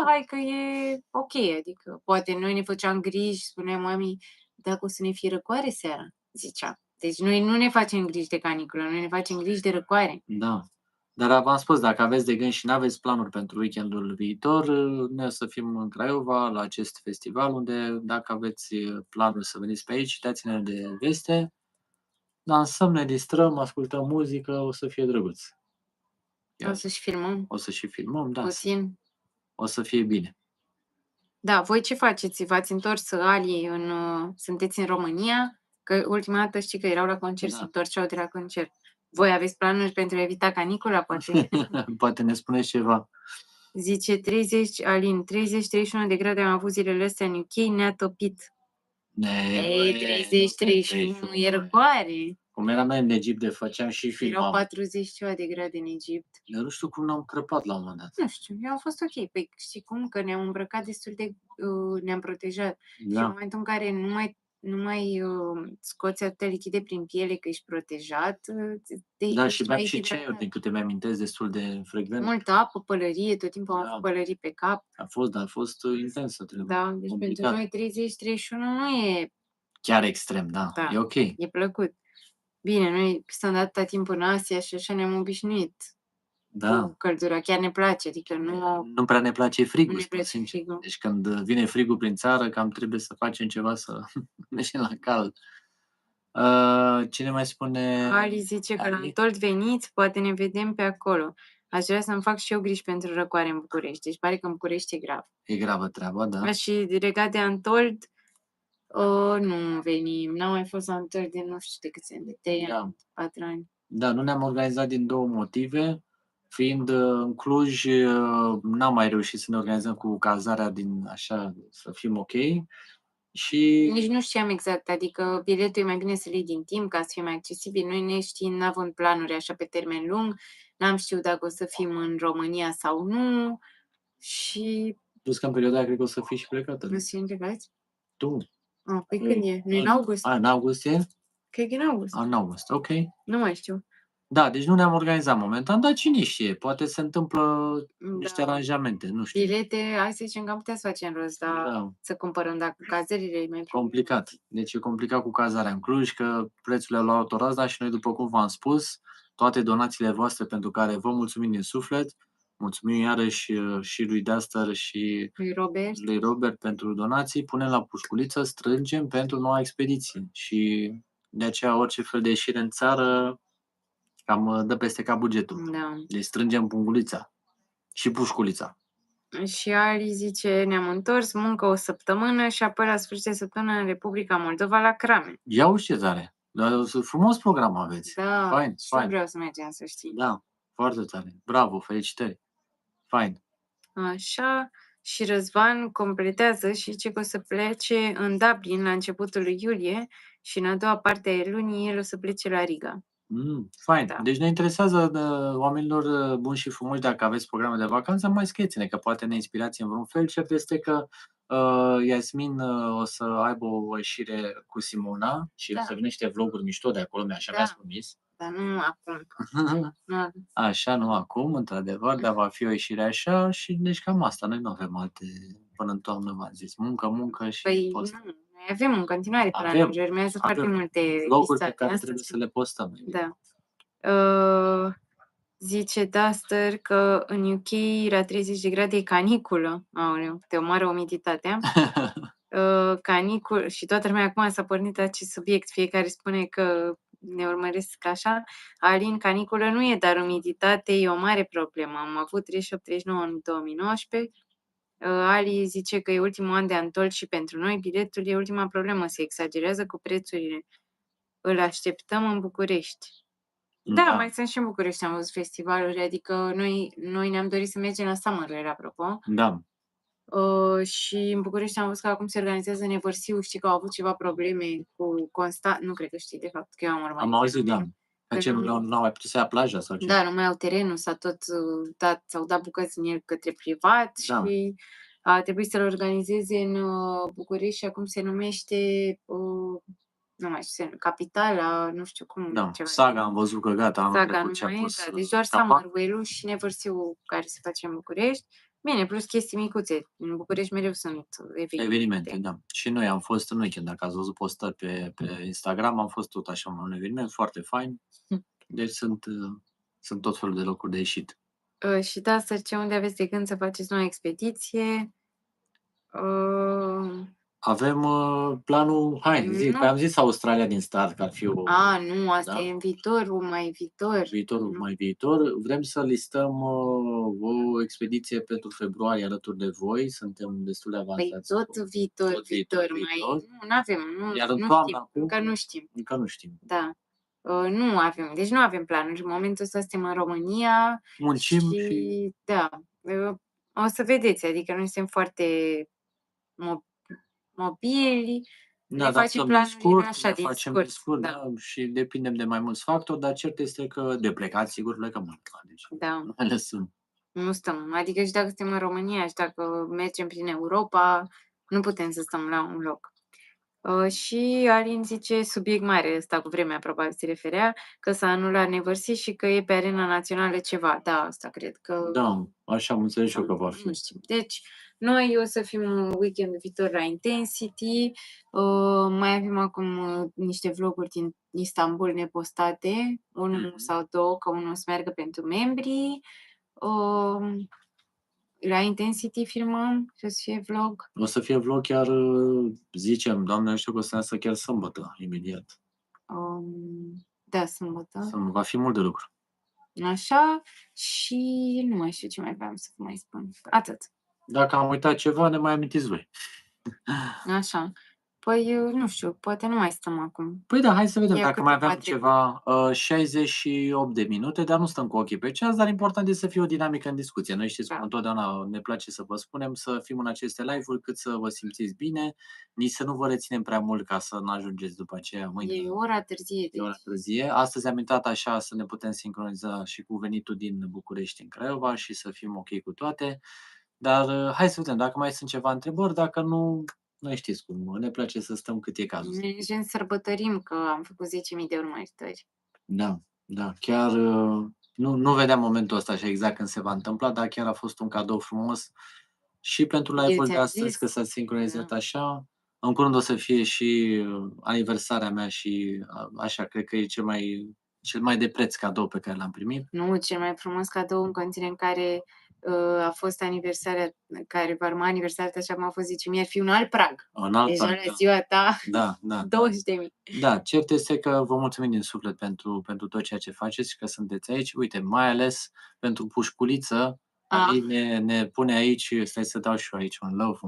hai că e ok, adică poate noi ne făceam griji, spuneam mami, dacă o să ne fie răcoare seara, zicea. Deci noi nu ne facem griji de caniculă, noi ne facem griji de răcoare. Da. Dar v-am spus, dacă aveți de gând și nu aveți planuri pentru weekendul viitor, noi o să fim în Craiova la acest festival, unde dacă aveți planuri să veniți pe aici, dați-ne de veste, dansăm, ne distrăm, ascultăm muzică, o să fie drăguț. O să și filmăm. O să și filmăm, da. Puțin. O să fie bine. Da, voi ce faceți? V-ați întors, Ali, sunteți în România? Că ultima dată știi că erau la concert, se întorceau de la concert. Voi aveți planuri pentru a evita canicula, poate? Poate ne spuneți ceva. Zice 30, 31 de grade am avut zilele astea în UK, ne-a topit. 30, 31, e răcoare. Cum eram noi în Egipt, făceam și filmam. Erau 40 de grade în Egipt. Eu nu știu cum n-am crăpat la un moment dat. Nu știu, eu am fost ok. Păi știi cum? Că ne-am îmbrăcat destul de... ne-am protejat. Și în momentul în care nu mai scoți atâtea lichide prin piele că ești protejat. Da, și beam și ceaiuri, din câte mi-amintesc, destul de frecvent. Multă apă, pălărie, tot timpul am avut pălării pe cap. A fost intensă treaba. Da, deci pentru noi 30-31 nu e... Chiar extrem, da. E ok. E plăcut. Bine, noi stăm atâta timp în Asia și așa ne-am obișnuit. Da. Cu căldura. Chiar ne place, adică nu prea ne place frigul. Nu ne place frigul. Deci când vine frigul prin țară, cam trebuie să facem ceva să mergem la cald. Cine mai spune? Ali zice că la Antold veniți, poate ne vedem pe acolo. Aș vrea să-mi fac și eu griji pentru răcoare în București. Deci pare că în București e grav. E gravă treaba, da. Și legat de Antold, nu venim. N-am mai fost la Antold de nu știu de câți ani, de 3 ani, 4 ani. Da, nu ne-am organizat din două motive. Fiind în Cluj, n-am mai reușit să ne organizăm cu cazarea din așa, să fim ok. Și nici nu știam exact, adică biletul e mai bine să-l iei din timp ca să fie mai accesibil. Noi ne știm, n-avem planuri așa pe termen lung, n-am știut dacă o să fim în România sau nu și... Plus că în perioada aia cred că o să fii și plecată. Nu să plecați? Tu? Păi când e? În august? În august e? Cred că în august. În august, ok. Nu mai știu. Da, deci nu ne-am organizat momentan, dar cine știe, poate se întâmplă niște aranjamente, nu știu. Bilete, hai să zicem că am putea să facem rost, dar să cumpărăm, dacă cazările e mai complicat. Deci e complicat cu cazarea în Cluj, că prețurile au luat o razna și noi, după cum v-am spus, toate donațiile voastre pentru care vă mulțumim din suflet, mulțumim iarăși și lui Deaster și lui Robert pentru donații, punem la pușculiță, strângem pentru noua expediție și de aceea orice fel de ieșire în țară cam dă peste cap bugetul. Da. Deci strângem pungulița și pușculița. Și Ali zice, ne-am întors, muncă o săptămână și apoi la sfârșit de săptămână în Republica Moldova la Crame. Ia uite ce tare. Dar frumos program aveți. Da, Fain, și eu fain. vreau să mergem, să știi. Da, foarte tare. Bravo, felicitări. Fain. Așa, și Răzvan completează și zice că o să plece în Dublin la începutul lui iulie și în a doua parte a lunii el o să plece la Riga. Fain. Da. Deci ne interesează oamenilor buni și frumoși, dacă aveți programe de vacanță, mai scrieți-ne, că poate ne inspirați în vreun fel. Cert este că Iasmin o să aibă o ieșire cu Simona și Da. o să vină niște vloguri mișto de acolo, așa Da. mi-ați promis. Dar nu acum. Nu. Așa, nu acum, într-adevăr, dar va fi o ieșire așa și deci cam asta. Noi nu avem alte până în toamnă, v-am zis. Muncă și Păi post. nu, noi avem în continuare Avem, planuri, urmează foarte multe vloguri pe visate care astăzi. trebuie să le postăm. Da. Zice Duster că în UK la 30 de grade e caniculă. Aoleu, te omoară umiditatea. Canicul și toată lumea acum s-a pornit acest subiect. Fiecare spune că ne urmăresc așa. Alin, caniculă nu e, dar umiditate e o mare problemă. Am avut 38-39 în 2019. Ali zice că e ultimul an de Antol și pentru noi biletul e ultima problemă. Se exagerează cu prețurile. Îl așteptăm în București. Da, mai sunt și în București, am văzut festivaluri, adică noi ne-am dorit să mergem la Summerland, apropo. Da. Și în București am văzut că acum se organizează Nevărsiu, știi că au avut ceva probleme cu Constant, nu cred că știi de fapt că eu am urmărit. Am auzit, da. Că ce nu au mai putut să ia plaja sau ce? Da, nu mai au terenul, s-au dat bucăți din el către privat și a trebuit să-l organizeze în București și acum se numește nu mai știu, Capitala, nu știu cum. Da, ceva. Saga am văzut că gata, anul Saga trecut ce a nu mai pus. deci doar Summerwell-ul și Nevărsiu care se face în București. Bine, plus chestii micuțe. În București mereu sunt evenimente, da. Și noi am fost în weekend, dacă ați văzut postări pe Instagram, am fost tot așa un eveniment foarte fain. Deci sunt tot felul de locuri de ieșit. Și da, ce unde aveți de gând să faceți noua expediție? Avem planul, zic, am zis Australia din start, că ar fi o... nu, asta e în viitorul mai viitor. Vrem să listăm o expediție pentru februarie alături de voi, suntem destul de avansați. Păi tot viitor. Nu avem, nu știm. Încă nu știm. Da. Nu avem, deci nu avem planuri. În momentul ăsta suntem în România. Muncim și... Da, o să vedeți, adică noi suntem foarte mobili. Da, facem pe scurt, da, și depindem de mai mulți factori, dar cert este că de plecat, sigur, plecăm. Deci, da. mai lăsăm. Nu stăm. Adică și dacă suntem în România și dacă mergem prin Europa, nu putem să stăm la un loc. Și Alin zice, subiect mare ăsta cu vremea, probabil se referea, că s-a anulat Nevărsi și că e pe arena națională ceva. Da, asta cred că... Da, așa am înțeles eu că va fi. Nu știu. Deci, noi o să fim un weekend viitor la Intensity. Mai avem acum niște vloguri din Istanbul nepostate, unul sau două, că unul o să meargă pentru membrii. La Intensity filmăm și o să fie vlog. O să fie vlog chiar, zicem, Doamne, știu că o să iasă chiar sâmbătă, imediat. Da, sâmbătă. Va fi mult de lucru. Așa, și nu mai știu ce mai vreau să mai spun. Atât. Dacă am uitat ceva, ne mai amintiți voi. Așa. Păi, nu știu, poate nu mai stăm acum. Păi da, hai să vedem dacă mai aveam ceva. 68 de minute, dar nu stăm cu ochii pe ceas, dar important este să fie o dinamică în discuție. Noi știți cum întotdeauna ne place să vă spunem să fim în aceste live-uri cât să vă simțiți bine, nici să nu vă reținem prea mult ca să nu ajungeți după aceea mâine. E ora târzie. E ora târzie. Astăzi am intrat așa să ne putem sincroniza și cu venitul din București în Craiova și să fim ok cu toate. Dar hai să vedem dacă mai sunt ceva întrebări, dacă nu... Noi știți cum, ne place să stăm cât e cazul. Ne sărbătorim că am făcut 10.000 de urmăritori. Da, chiar nu vedeam momentul ăsta așa exact când se va întâmpla, dar chiar a fost un cadou frumos și pentru live-ul de astăzi, că s-a sincronizat așa. În curând o să fie și aniversarea mea și așa, cred că e cel mai de preț cadou pe care l-am primit. Nu, cel mai frumos cadou în condiții în care a fost aniversarea, care va urma aniversarea ta, așa cum a fost, zice, mi-ar fi un alt prag. Un alt prag, la ziua ta, da. 20.000. Da, cert este că vă mulțumim din suflet pentru tot ceea ce faceți și că sunteți aici. Uite, mai ales pentru Pușculiță, Ali ne pune aici, stai să dau și eu aici un love.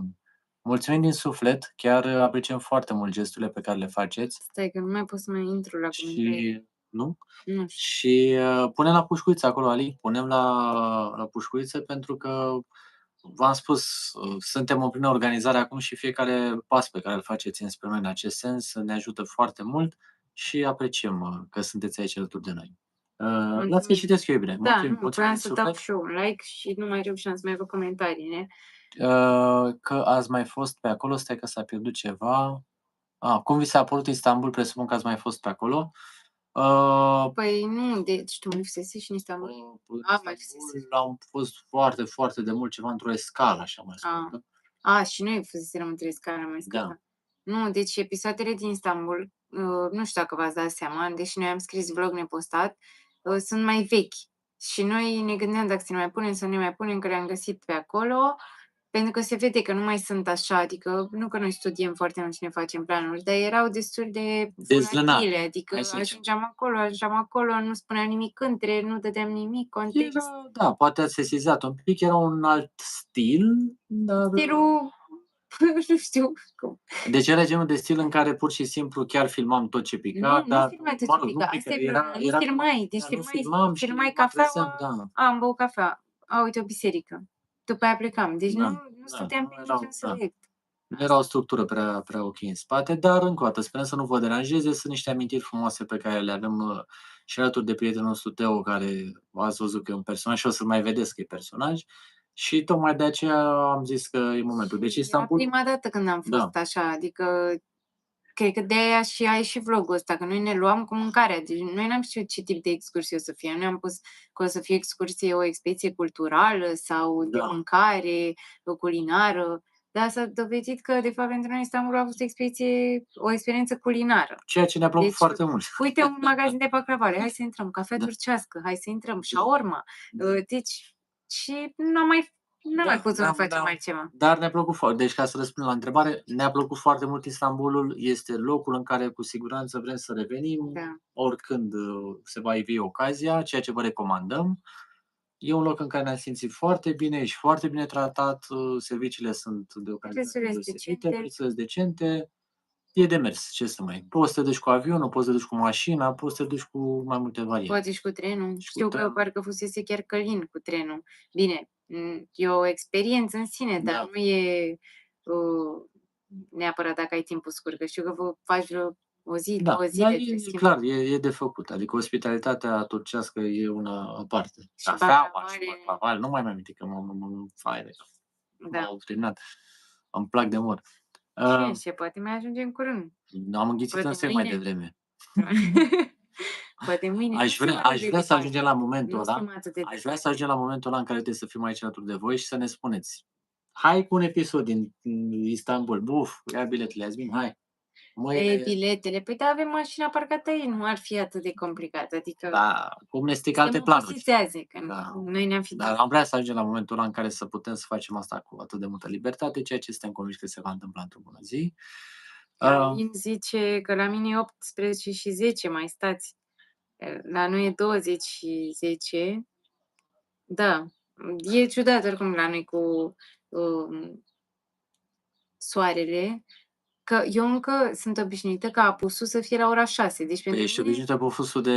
Mulțumim din suflet, chiar apreciem foarte mult gesturile pe care le faceți Stai că nu mai pot să mai intru la comentarii. și nu? Nu știu. Și punem la pușcuiță acolo, Ali, punem la pușcuiță pentru că v-am spus, suntem în plină organizare acum și fiecare pas pe care îl faceți înspre noi în acest sens ne ajută foarte mult și apreciem că sunteți aici alături de noi. Lasă-i citesc eu, bine. Da, nu, Mulțumim vreau din să dau suflet. și eu un like și nu mai reușeam să mai văd comentarii, ne? Că ați mai fost pe acolo, stai că s-a pierdut ceva. Cum vi s-a părut Istanbul? Presupun că ați mai fost pe acolo. Păi nu, deci tu mai fusese și în Istanbul? Mai fusese. Am fost foarte, foarte de mult, ceva într-o escală, așa mai scurtă. Și noi fuseserăm între scara mai scurtă. Da. Nu, deci episoadele din Istanbul, nu știu dacă v-ați dat seama, deși noi am scris vlog nepostat, sunt mai vechi. Și noi ne gândeam dacă să ne mai punem sau nu ne mai punem, că le-am găsit pe acolo, pentru că se vede că nu mai sunt așa, adică nu că noi studiem foarte mult și ne facem planuri, dar erau destul de volatile, adică ajungeam acolo, nu spuneam nimic între, nu dădeam nimic, context. Da, poate ați sesizat un pic, era un alt stil, dar... Stilul, nu știu cum. Deci era genul de stil în care pur și simplu chiar filmam tot ce pica, Nu filmai tot ce pica, asta e problema, nu filmai, deci filmai cafeaua, am băut cafea, uite o biserică, după aia plecam, deci nu stăteam pe niciun subiect. Nu era o structură prea ok în spate, dar încă o dată, sperăm să nu vă deranjeze, sunt niște amintiri frumoase pe care le avem și alături de prietenul nostru Teo, care ați văzut că e un personaj și o să mai vedeți că e personaj. Și tocmai de aceea am zis că e momentul. Deci Istanbul... Era prima dată când am fost așa, adică cred că de aia și ai și vlogul ăsta, că noi ne luam cu mâncarea. Deci noi n-am știut ce tip de excursie o să fie. Noi am pus că o să fie excursie, o expediție culturală sau de mâncare, o culinară. Dar s-a dovedit că, de fapt, pentru noi Istanbul a fost o experiență culinară. Ceea ce ne-a plăcut foarte mult. Uite un magazin de baclavare, hai să intrăm, cafea turcească, hai să intrăm, shawarma. Deci, și n-am mai putut să facem altceva. Dar ne-a plăcut foarte, deci ca să răspund la întrebare, ne-a plăcut foarte mult Istanbulul, este locul în care cu siguranță vrem să revenim, oricând se va ivi ocazia, ceea ce vă recomandăm. E un loc în care ne-am simțit foarte bine, ești foarte bine tratat, serviciile sunt de o calitate deosebită, prețurile decente, e de mers, ce să mai... Poți să te duci cu avionul, poți să te duci cu mașina, poți să te duci cu mai multe variante. Poate și cu trenul. Știu că parcă fusese chiar Călin cu trenul. Bine, e o experiență în sine, dar nu e neapărat dacă ai timpul scurt, că știu că vă faci o zi, 2 zile. E clar, e de făcut. Adică ospitalitatea turcească e una aparte. Și baclavale, nu mai aminte că m-am faire. M-au terminat. Îmi plac de mor. Și poate mai ajungem curând. Am înghițit în sec mai devreme. Poate mâine. Aș vrea să ajungem la momentul ăla. Aș vrea să ajungem la momentul ăla în care trebuie să fim aici alături de voi și să ne spuneți: hai cu un episod din Istanbul. Buf, ia biletele, azi bine, hai. Biletele, păi da, avem mașina parcată aici, nu ar fi atât de complicat, adică... Da, cum ne strică alte planuri. Noi ne-am fi Dar am vrea să ajungem la momentul ăla în care să putem să facem asta cu atât de multă libertate, ceea ce suntem convinși că se va întâmpla într-o bună zi. Îmi zice că la mine e 18 și 10, mai stați. La noi e 20 și 10. Da, e ciudat oricum la noi cu soarele, că eu încă sunt obișnuită ca apusul să fie la ora 6. Deci pentru ești obișnuită cu apusul de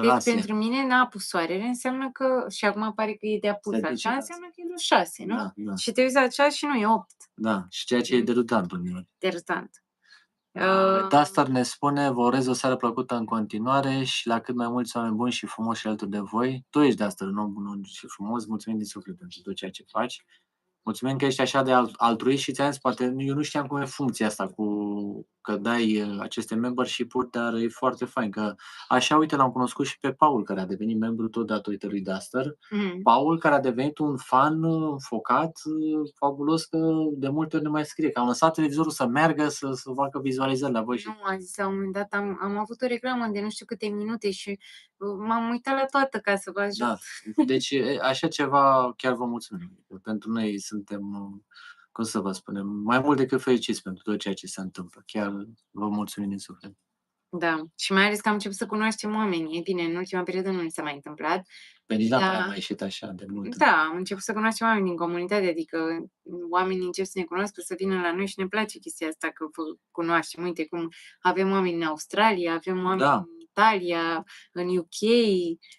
Asia. Pentru mine n-a apus soarele, înseamnă că, și acum pare că e de apus așa, înseamnă că e de 6, nu? Da. Și te uiți la ceas și nu e 8. Da, și ceea ce e derutant uneori. Derutant. Duster ne spune: vă urez o seară plăcută în continuare și la cât mai mulți oameni buni și frumoși alături de voi. Tu ești Duster, un om bun și frumos, mulțumim din suflet pentru tot ceea ce faci. Mulțumim că ești așa de altruist și ți-am zis, poate eu nu știam cum e funcția asta că dai aceste membership-uri, dar e foarte fain că așa, uite, l-am cunoscut și pe Paul, care a devenit membru tot datorită lui Duster. Paul, care a devenit un fan înfocat, fabulos, că de multe ori ne mai scrie, că am lăsat televizorul să meargă, să facă vizualizări la voi. Nu, a zis, la un moment dat am avut o reclamă de nu știu câte minute și m-am uitat la toată ca să vă ajut. Da, deci așa ceva chiar vă mulțumim. Pentru noi suntem, cum să vă spunem, mai mult decât fericiți pentru tot ceea ce se întâmplă. Chiar vă mulțumim din suflet. Da, și mai ales că am început să cunoaștem oamenii. E bine, în ultima perioadă nu mi s-a mai întâmplat. Pe nici n-a prea Da. mai ieșit așa de mult. Da, am început să cunoaștem oameni din comunitate, adică oamenii încep să ne cunoască, să vină la noi și ne place chestia asta că vă cunoaștem. Uite cum avem oameni în Australia, avem oameni Da. în Italia, în UK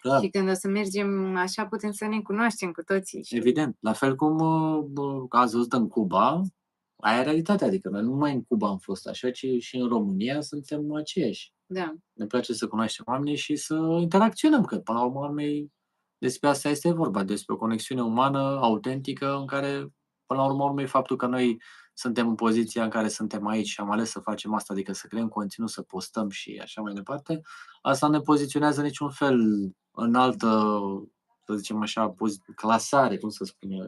Clar. și când o să mergem așa putem să ne cunoaștem cu toții. Și... Evident. La fel cum ați văzut în Cuba, aia e realitatea. Adică noi nu numai în Cuba am fost așa, ci și în România suntem aceiași. Da. Ne place să cunoaștem oamenii și să interacționăm, că până la urmă oamenii, despre asta este vorba, despre o conexiune umană, autentică, în care, până la urmă, faptul că noi suntem în poziția în care suntem aici și am ales să facem asta, adică să creăm conținut, să postăm și așa mai departe, asta ne poziționează niciun fel în altă, să zicem așa, clasare, cum să spun eu,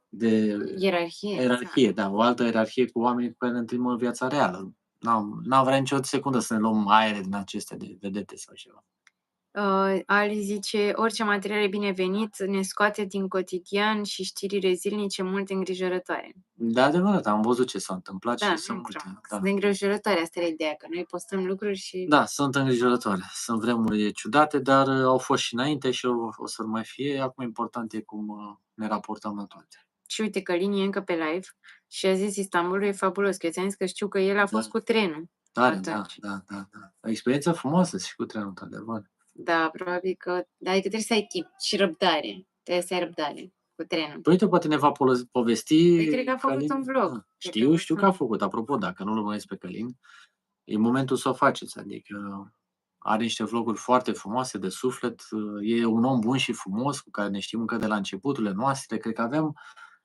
de ierarhie, da, o altă ierarhie cu oamenii cu care ne întâlnim în viața reală. N-am vrea nicio secundă să ne luăm aere din acestea de vedete sau ceva. Ali zice, orice material e binevenit, ne scoate din cotidian și știrile zilnice mult îngrijorătoare. De adevărat, am văzut ce s-a întâmplat Da, și sunt multe. Da. Sunt îngrijorătoare, asta e ideea, că noi postăm lucruri și... Da, sunt îngrijorătoare. Sunt vremuri ciudate, dar au fost și înainte și o să mai fie. Acum important e cum ne raportăm la toate. Și uite, Călin e încă pe live și a zis Istanbulul e fabulos, că ți-am zis că știu că el a fost cu trenul. Da. O experiență frumoasă și cu trenul, într-adevăr. Da, probabil că... Adică trebuie să ai timp și răbdare. Trebuie să ai răbdare cu trenul. Păi uite, poate ne va povesti... Păi cred că a făcut un vlog. Da. Știu că a făcut. Apropo, dacă nu-l urmăresc pe Călin, e momentul să o faceți. Adică are niște vloguri foarte frumoase, de suflet. E un om bun și frumos, cu care ne știm încă de la începuturile noastre. Cred că aveam...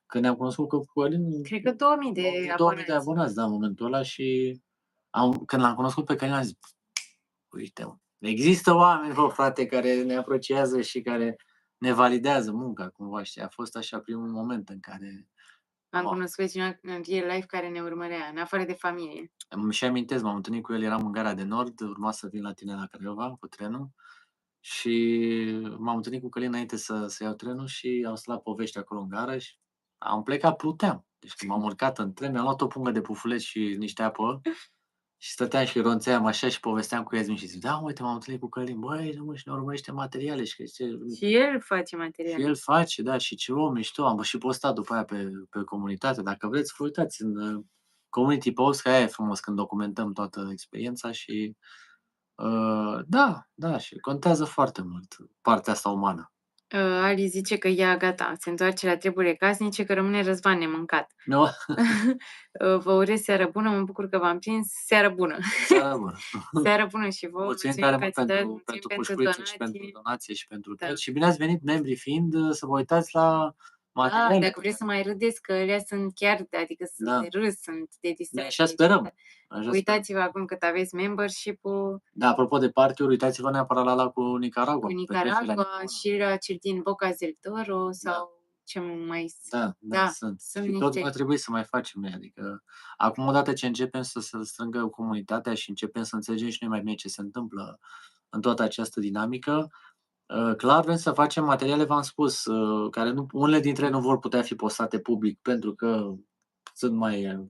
Că ne-am cunoscut cu Călin... Cred că 2000 de abonați. 2000 de abonați, da, în momentul ăla și... Când l-am cunoscut pe Călin, am zis, uite, există oameni, frate, care ne apreciază și care ne validează munca, cumva, știi? A fost așa primul moment în care... Am cunoscut pe cineva în real life care ne urmărea, în afară de familie. Și amintesc, m-am întâlnit cu el, eram în Gara de Nord, urma să vin la tine la Craiova cu trenul și m-am întâlnit cu Călin înainte să iau trenul și am stat la povești acolo în gară și am plecat, pluteam. Deci când m-am urcat în tren, mi-am luat o pungă de pufuleți și niște apă și stăteam și ronțeam așa și povesteam cu Iasmin și zic, da, uite, m-am întâlnit cu Călin, băi, nu, și ne urmărește materiale și Și el face materiale. Și el face, da, și ce om mișto, am și postat după aia pe comunitate, dacă vreți, vă uitați în community post, că aia e frumos când documentăm toată experiența și da, și contează foarte mult partea asta umană. Ali zice că ea, gata, se întoarce la treburile casnice, că rămâne Răzvan nemâncat. Nu? Vă urez seară bună, mă bucur că v-am prins. Seară bună! Seară bună! Seară bună și vouă! Mulțumim tare mult pentru pușculițe și pentru donație și pentru tot. Și bine ați venit, membrii fiind, să vă uitați la materiale. Da, dacă vreți să mai râdeți, că ele sunt chiar, adică sunt de râs, sunt de distracție. Așa sperăm. Uitați-vă acum cât aveți membership-ul. Da, apropo de party-uri, uitați-vă neapărat la cu Nicaragua. Cu Nicaragua și la cel din Boca del Toro sau ce mai sunt. Și tot va trebui să mai facem noi. Adică acum, odată ce începem să se strângă comunitatea și începem să înțelegem și noi mai bine ce se întâmplă în toată această dinamică, clar vrem să facem materiale, v-am spus, care unele dintre ele nu vor putea fi postate public pentru că sunt mai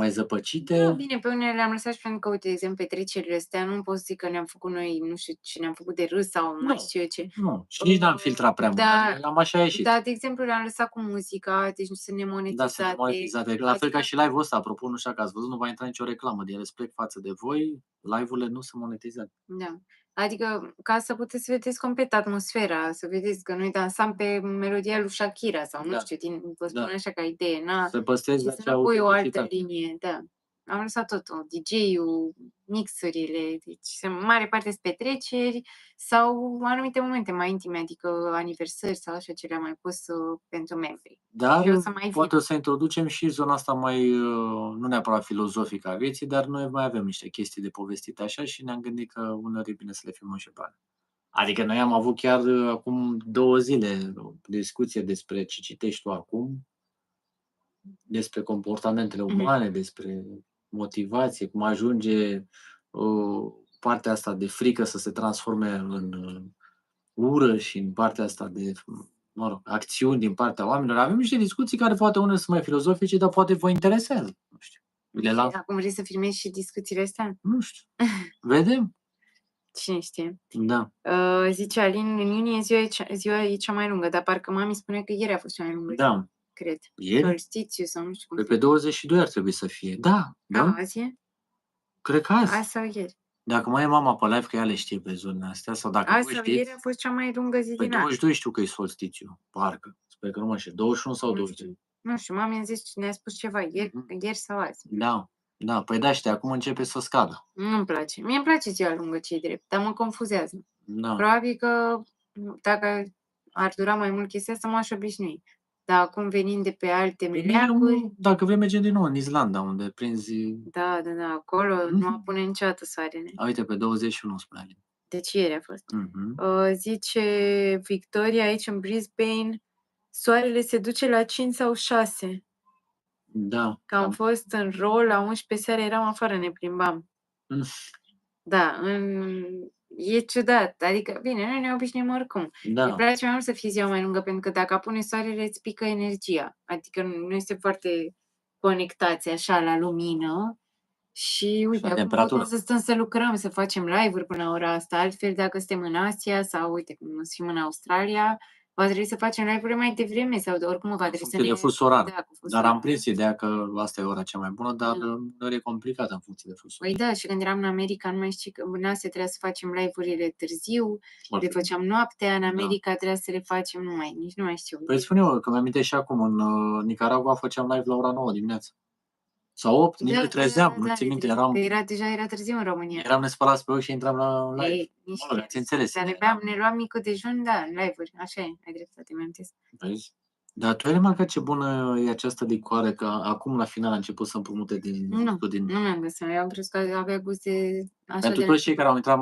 zăpăcite. Da, bine, pe unele le-am lăsat și pentru că, uite, de exemplu, petrecerile astea, nu pot zic că ne-am făcut noi, nu știu ce, ne-am făcut de râs sau mai știu eu ce. Nu, și nici n-am filtrat prea mult, am așa ieșit. Da, de exemplu, le-am lăsat cu muzica, deci nu sunt nemonetizate. Da, sunt nemonetizate. La fel ca și live-ul ăsta, apropo, nu știu că ați văzut, nu va intra nicio reclamă, de respect față de voi, live-urile nu sunt monetizate. Da. Adică, ca să puteți să vedeți complet atmosfera, să vedeți că noi dansam pe melodia lui Shakira sau nu știu, vă spun așa ca idee. Să păstrezi acea autenticitate. O altă linie, da. Am lăsat totul, DJ-ul, mixurile, deci în mare parte sunt petreceri sau anumite momente mai intime, adică aniversări sau așa ce le-am mai pus pentru membri. Dar poate o să introducem și zona asta mai, nu neapărat filozofică a vieții, dar noi mai avem niște chestii de povestit așa și ne-am gândit că uneori e bine să le filmăm și pe alea. Adică noi am avut chiar acum 2 zile o discuție despre ce citești tu acum, despre comportamentele umane, despre motivație, cum ajunge partea asta de frică să se transforme în ură și în partea asta de acțiuni din partea oamenilor. Avem niște discuții care poate unele sunt mai filozofice, dar poate vă interesează. Nu știu. Le Și las. acum vrei să filmezi și discuțiile astea? Nu știu. Vedem. Cine știe? Da. Zice Alin, în iunie ziua e cea mai lungă, dar parcă mami spune că ieri a fost cea mai lungă zi, Da. cred. Ieri? Solstițiu sau nu știu cum Păi se pe 22 ar trebui să fie. Da. Da. azi e? Cred că azi. Azi sau ieri? Dacă mai e mama pe live, că ea le știe pe zonele astea, sau dacă Azi voi sau ieri știți, a fost cea mai lungă zi păi din an. 22 știu că e solstițiu, parcă. Sper că nu mă știu. 21 sau Nu 22? Nu știu, mami ne-a spus ceva ieri sau azi. Da. Da, păi da, știi, acum începe să scadă. Nu-mi place. Mie îmi place ziua lungă, ce-i drept, dar mă confuzează. Da. Probabil că dacă ar dura mai mult chestia asta, m-aș obișnui. Dar acum venind de pe alte meleaguri, Dacă vrei, mergem din nou în Islanda, unde prinzi... da, acolo nu apune niciodată soarele. Uite, pe 21 spune Alin. Deci ieri a fost. Mhm. Zice Victoria aici în Brisbane, soarele se duce la 5 sau 6. Da. Că am fost în rol, la 11 seara eram afară, ne plimbam. Mm. Da, e ciudat. Adică, bine, noi ne obișnuim oricum. Da. Îmi place mai mult să fie ziua mai lungă, pentru că dacă apune soarele, îți pică energia. Adică nu este foarte conectați așa la lumină. Și uite, la acum temperatură. putem să stăm să lucrăm, să facem live-uri până la ora asta. Altfel, dacă suntem în Asia sau, uite, cum suntem în Australia, va trebui să facem live-uri mai devreme sau oricum va trebui să de fus orar. Da, cu fus Dar orar. am prins ideea că asta e ora cea mai bună, dar e complicată în funcție de fus orar. Păi da, și când eram în America, nu mai știi că în Asia trebuia să facem live-urile târziu, le făceam noaptea, în America trebuia să le facem, nici nu mai știu. Păi spun eu, că mi-am amintesc și acum, în Nicaragua făceam live la ora 9 dimineața. Sau 8, nici nu trezeam, nu țin minte, eram... Că deja era târziu în România. Eram nespălați pe ochi și intram la live. Ei, nici Mă, ați înțeles. Dar ne luam micul dejun, da, în live-uri, așa e, ai dreptate, mi-am zis. Vezi? Dar tu ai remarcat ce bună e această licoare, că acum la final a început să împrumute din... Nu mi-am dat seama, eu am crezut că avea gust de... Pentru toți cei care au intrat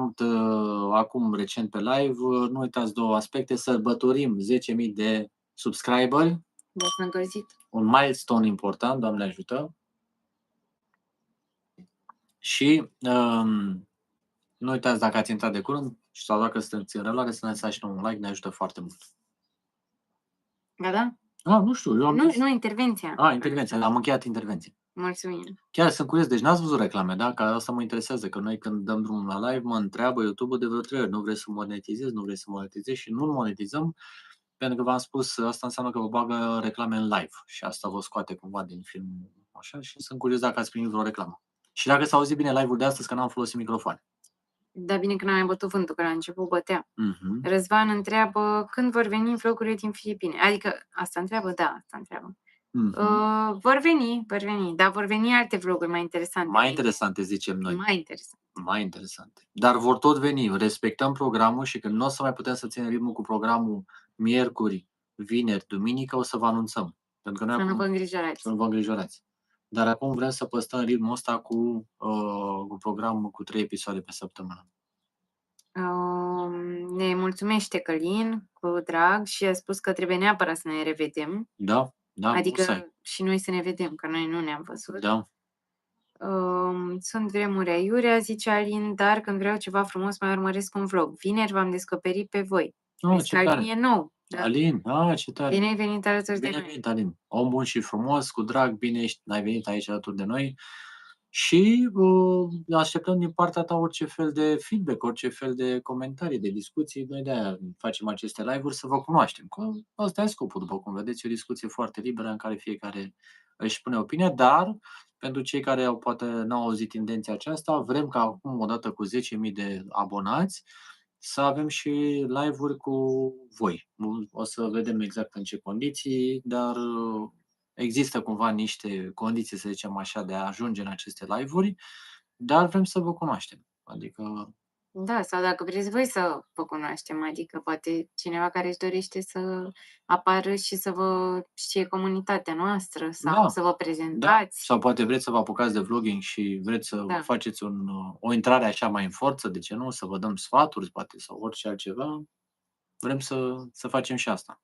acum recent pe live, nu uitați două aspecte, sărbătorim 10.000 de subscriberi. Da, s-a încălzit. Un milestone important, Doamne ajută. Și nu uitați, dacă ați intrat de curând sau dacă sunteți în reluare, să ne lăsați și un like, ne ajută foarte mult. Gata? Nu știu. Nu, intervenția. Intervenția. Am încheiat intervenția. Mulțumim. Chiar sunt curios, deci n-ați văzut reclame, da? Că asta mă interesează, că noi când dăm drumul la live, mă întreabă YouTube-ul de vreo 3 ori, nu vrei să monetizezi și nu monetizăm, pentru că v-am spus, asta înseamnă că vă bagă reclame în live și asta vă scoate cumva din film, așa, și sunt curios dacă ați primit vreo reclamă. Și dacă s-a auzit bine live-ul de astăzi, că n-am folosit microfon. Da, bine că n-am mai bătut vântul, că la început bătea. Răzvan întreabă când vor veni vlogurile din Filipine. Adică, asta întreabă? Da, asta întreabă. Vor veni, dar vor veni alte vloguri mai interesante. Mai interesante, zicem noi. Mai interesante. Dar vor tot veni. Respectăm programul și când nu o să mai putem să ținem ritmul cu programul miercuri, vineri, duminică, o să vă anunțăm. Pentru că noi nu vă îngrijorați. Dar acum vrem să păstrăm ritmul ăsta cu programul cu 3 episoade pe săptămână. Ne mulțumește Călin cu drag și a spus că trebuie neapărat să ne revedem. Da. Adică și noi să ne vedem, că noi nu ne-am văzut. Da. Sunt vremuri aiurea, zice Alin, dar când vreau ceva frumos mai urmăresc un vlog. Vineri v-am descoperit pe voi. Ce tare. Alin e nou. Da? Alin, ce tare. Bine ai venit alături de noi. Bine ai venit, Alin. Om bun și frumos, cu drag, bine ai venit aici alături de noi. Și așteptăm din partea ta orice fel de feedback, orice fel de comentarii, de discuții. Noi de-aia facem aceste live-uri să vă cunoaștem. Că asta e scopul, după cum vedeți, e o discuție foarte liberă în care fiecare își spune opinia, dar pentru cei care poate n-au auzit intenția aceasta, vrem ca acum, odată cu 10.000 de abonați, să avem și live-uri cu voi. O să vedem exact în ce condiții, dar există cumva niște condiții, să zicem așa, de a ajunge în aceste live-uri, dar vrem să vă cunoaștem. Adică... Da, sau dacă vreți voi să vă cunoaștem, adică poate cineva care își dorește să apară și să vă știe comunitatea noastră sau să vă prezentați. Da. Sau poate vreți să vă apucați de vlogging și vreți să faceți o intrare așa mai în forță, de ce nu? Să vă dăm sfaturi, poate, sau orice altceva. Vrem să facem și asta.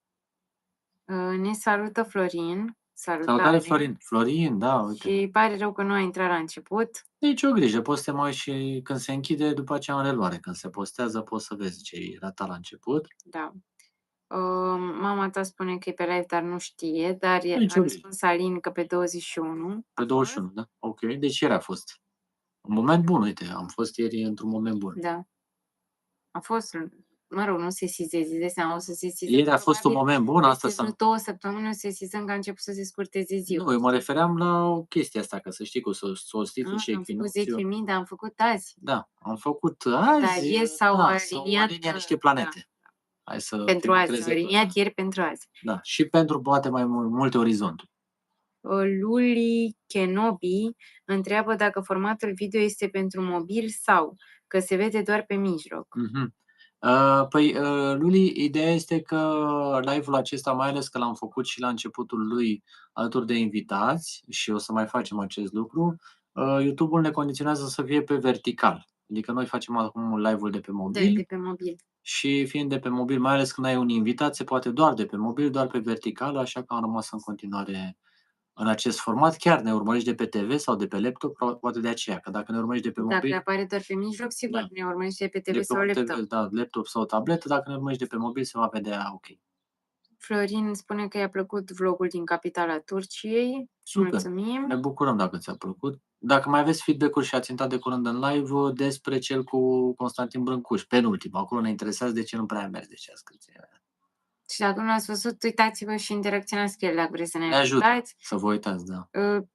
Ne salută Florin. Salutare, Florin. Florin, da, uite. Și pare rău că nu a intrat la început. Nici o grijă, poți să te mai uiți și când se închide, după aceea în reluare. Când se postează, poți să vezi ce e ratat la început. Da. Mama ta spune că e pe live, dar nu știe, dar Nu e a nicio lege. răspuns Alin că pe 21 Pe a fost. 21, da? Ok. Deci ieri a fost. Un moment bun, uite, am fost ieri într-un moment bun. Da. A fost, mă rog, nu sesizezi, îți dai seama, o să sesizăm Ieri a fost un probabil moment bun, asta peste vreo 2 săptămâni o să sesizăm că a început să se scurteze ziua. Nu, eu mă refeream la o chestie asta, ca să știi, cu solstițiul și Am făcut echinocțiul. 10.000, dar am făcut azi. Da, am făcut Dar azi, ieri s-au da, s-au aliniat, aliniat niște da, planete. Hai să pentru fim azi, s-au încrezători, aliniat da. ieri pentru azi. Da, și pentru poate mai multe orizonturi. Luli Kenobi întreabă dacă formatul video este pentru mobil sau că se vede doar pe mijloc. Mhm. Păi, Luli, ideea este că live-ul acesta, mai ales că l-am făcut și la începutul lui alături de invitați și o să mai facem acest lucru, YouTube-ul ne condiționează să fie pe vertical. Adică noi facem acum live-ul de pe Da, mobil de pe mobil. și fiind de pe mobil, mai ales când ai un invitat, se poate doar de pe mobil, doar pe vertical, așa că am rămas în continuare în acest format. Chiar ne urmărești de pe TV sau de pe laptop, poate de aceea, că dacă ne urmărești de pe Dacă mobil, apare doar pe mijloc, sigur Da. ne urmărește pe de TV pe sau un laptop. TV, da, laptop sau tabletă, dacă ne urmărești de pe mobil, se va vedea ok. Florin spune că i-a plăcut vlogul din capitala Turciei. Super, Mulțumim. ne bucurăm dacă ți-a plăcut. Dacă mai aveți feedback-uri și ați intrat de curând în live despre cel cu Constantin Brâncuș, penultim, acolo ne interesează de ce nu prea merge de asculție. Și dacă nu ați văzut, uitați-vă și interacționați cu el dacă vreți să ne Ne ajută ajutați. să vă uitați, da.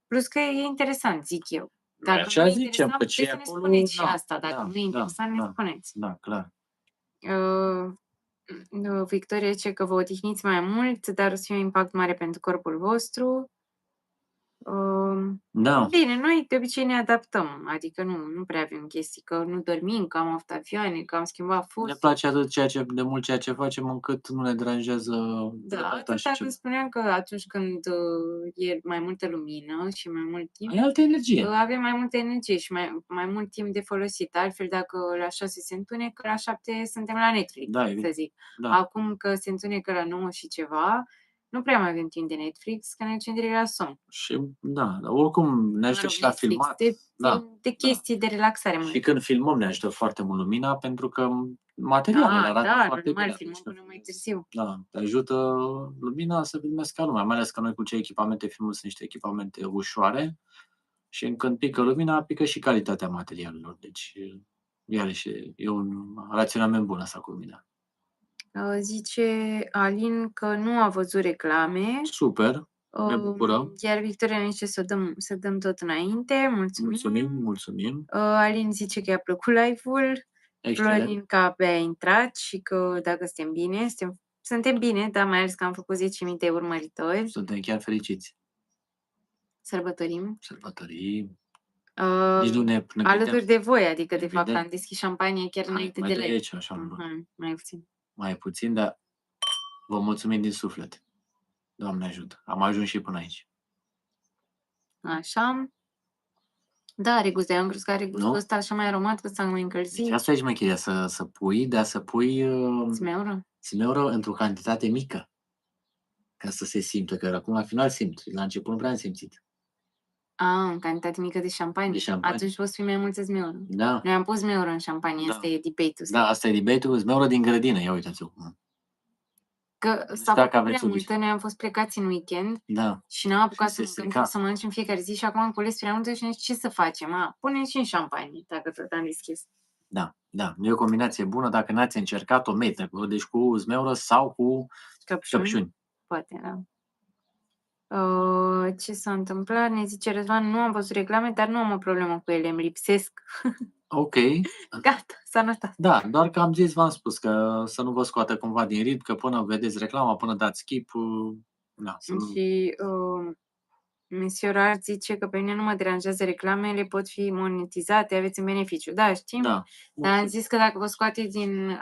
Plus că e interesant, zic eu. Noi Dacă așa nu e zicem, interesant, că ce puteți e să ne acolo, spuneți și da, asta. Dacă da, nu e interesant, ne spuneți. Da, clar. Victoria zice că vă odihniți mai mult, dar o să fie un impact mare pentru corpul vostru. Da, Bine, noi de obicei ne adaptăm, adică nu prea avem chestii, că nu dormim, că am avut avioane, că am schimbat ne fusul. place atât de mult ceea ce facem, încât nu ne deranjează Da, alta atâta și când ceva. spuneam că atunci când e mai multă lumină și mai mult timp, Ai altă energie. avem mai multă energie și mai mult timp de folosit. Altfel, dacă la 6 se întunecă, la 7 suntem la Netflix, Da, să evident. zic. Da. Acum că se întunecă la 9 și ceva, nu prea mai avem timp de Netflix, că ne ducem direct la somn. Și da, dar oricum ne ajută și la Netflix, filmat. de chestii de relaxare. Și când filmăm ne ajută foarte mult lumina, pentru că materialele arată foarte normal, bine. filmăm până mai târziu. Da, te ajută lumina să filmezi ca lumea, mai ales că noi cu ce echipamente filmăm sunt niște echipamente ușoare și când pică lumina, pică și calitatea materialelor. Deci, iarăși, e un raționament bun asta cu lumina. Zice Alin că nu a văzut reclame. Super, ne bucurăm. Iar Victoria ne zice să dăm tot înainte. Mulțumim. Alin zice că i-a plăcut live-ul. Excelent. Florin că abia a intrat și că dacă suntem bine, suntem bine, dar mai ales că am făcut 10.000 de urmăritori. Suntem chiar fericiți. Sărbătorim. Nici nu ne Alături de voi, adică de Evident. fapt am deschis șampanie chiar înainte de live. Aici, așa, Mai puțin. mai puțin, dar vă mulțumim din suflet. Doamne ajută. Am ajuns și până aici. Așa. Da, regust, dar eu am crezut că are gustul Nu? ăsta așa mai aromat, că s-a mai încălzit. Deci asta e șmecheria, să pui Smeură? într-o cantitate mică. Ca să se simtă, că acum la final simt. La început nu prea am simțit. În cantitate mică de șampanie. De șampanie. Atunci poți fi mai multă zmeură. Da. Noi am pus zmeură în șampanie, Da. asta e debate-ul. Da, asta e debate-ul, zmeură din grădină, ia uitați-o. Că s-a dacă făcut prea aveți multă, noi am fost plecați în weekend Da. și n-am apucat Și se să strica. să mănânci în fiecare zi și acum am cules prea multă și ne ce să facem? Punem și în șampanie, dacă tot am deschis. Da. E o combinație bună dacă n-ați încercat-o, merită. Deci cu zmeură sau cu căpșuni. Poate, da. Ce s-a întâmplat? Ne zice Răzvan, nu am văzut reclame, dar nu am o problemă cu ele, îmi lipsesc. Ok. Gata, s-a notat. Da, doar că v-am spus că să nu vă scoată cumva din ritm, că până vedeți reclama, până dați skip, Și Misiorar zice că pe mine nu mă deranjează reclamele, pot fi monetizate, aveți un beneficiu. Da, știm, dar am zis că dacă vă scoate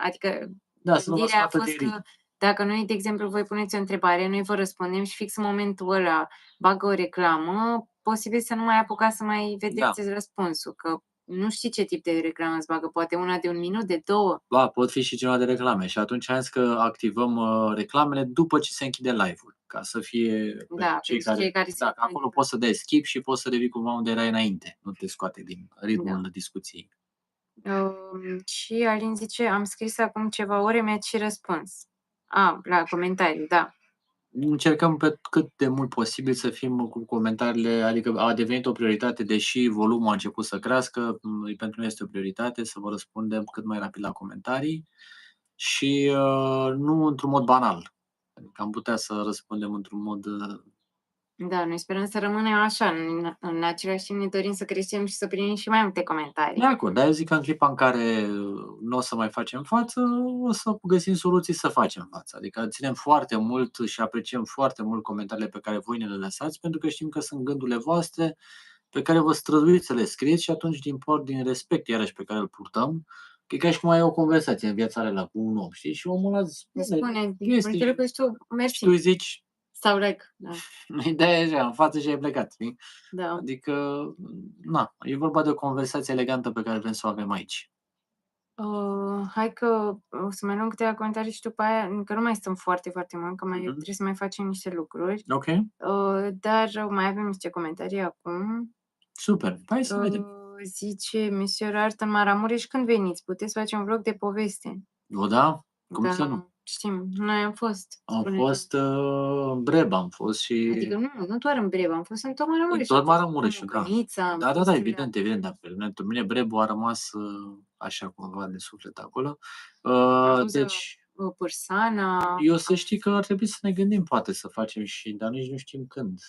adică să nu vă gândirea a scoată fost din că dacă noi, de exemplu, voi puneți o întrebare, noi vă răspundem și fix în momentul ăla bagă o reclamă, posibil să nu mai apucați să mai vedeți răspunsul, că nu știi ce tip de reclamă îți bagă, poate una de 1 minut, de 2. Da, pot fi și genul de reclame și atunci am zis că activăm reclamele după ce se închide live-ul, ca să fie cei care acolo poți să dai skip și poți să revii cumva unde erai înainte, nu te scoate din ritmul discuției. Și Alin zice, am scris acum ceva ore, mi-a și răspuns. La comentarii, da. Încercăm pe cât de mult posibil să fim cu comentariile, adică a devenit o prioritate, deși volumul a început să crească, pentru noi este o prioritate să vă răspundem cât mai rapid la comentarii și nu într-un mod banal. Adică am putea să răspundem într-un mod... Da, noi sperăm să rămânem așa. În același timp ne dorim să creștem și să primim și mai multe comentarii. De acord, dar eu zic că în clipa în care nu o să mai facem față, o să găsim soluții să facem față. Adică ținem foarte mult și apreciem foarte mult comentariile pe care voi ne le lăsați, pentru că știm că sunt gândurile voastre pe care vă străduiți să le scrieți și atunci din respect iarăși pe care îl purtăm, că e ca și cum ai o conversație în viața reală cu un om, știi? Și omul ăla Spune, chestii că tu mersi. și tu îi zici, Sau like, da. ideea e așa, în față și ai plecat, știi? Da. Adică, na, e vorba de o conversație elegantă pe care vrem să o avem aici. Hai că o să mai luăm câteva comentarii și după aia, că nu mai stăm foarte, foarte mult, că trebuie să mai facem niște lucruri. Ok, Dar mai avem niște comentarii acum. super, hai să vedem. Zice Monsieur Artan Maramureș, când veniți? Puteți face un vlog de poveste? O, da? Cum Da, să nu? știm, noi am fost. Am fost în Breba, am fost și... Adică nu doar în Breba, am fost în tot Maramureș. Tot Maramureșul, da. Mâcănița, Da, evident, dar pentru mine Brebu a rămas așa cumva de suflet acolo. Deci, Pârsana. eu să știi că ar trebui să ne gândim poate să facem și, dar nici nu știm când.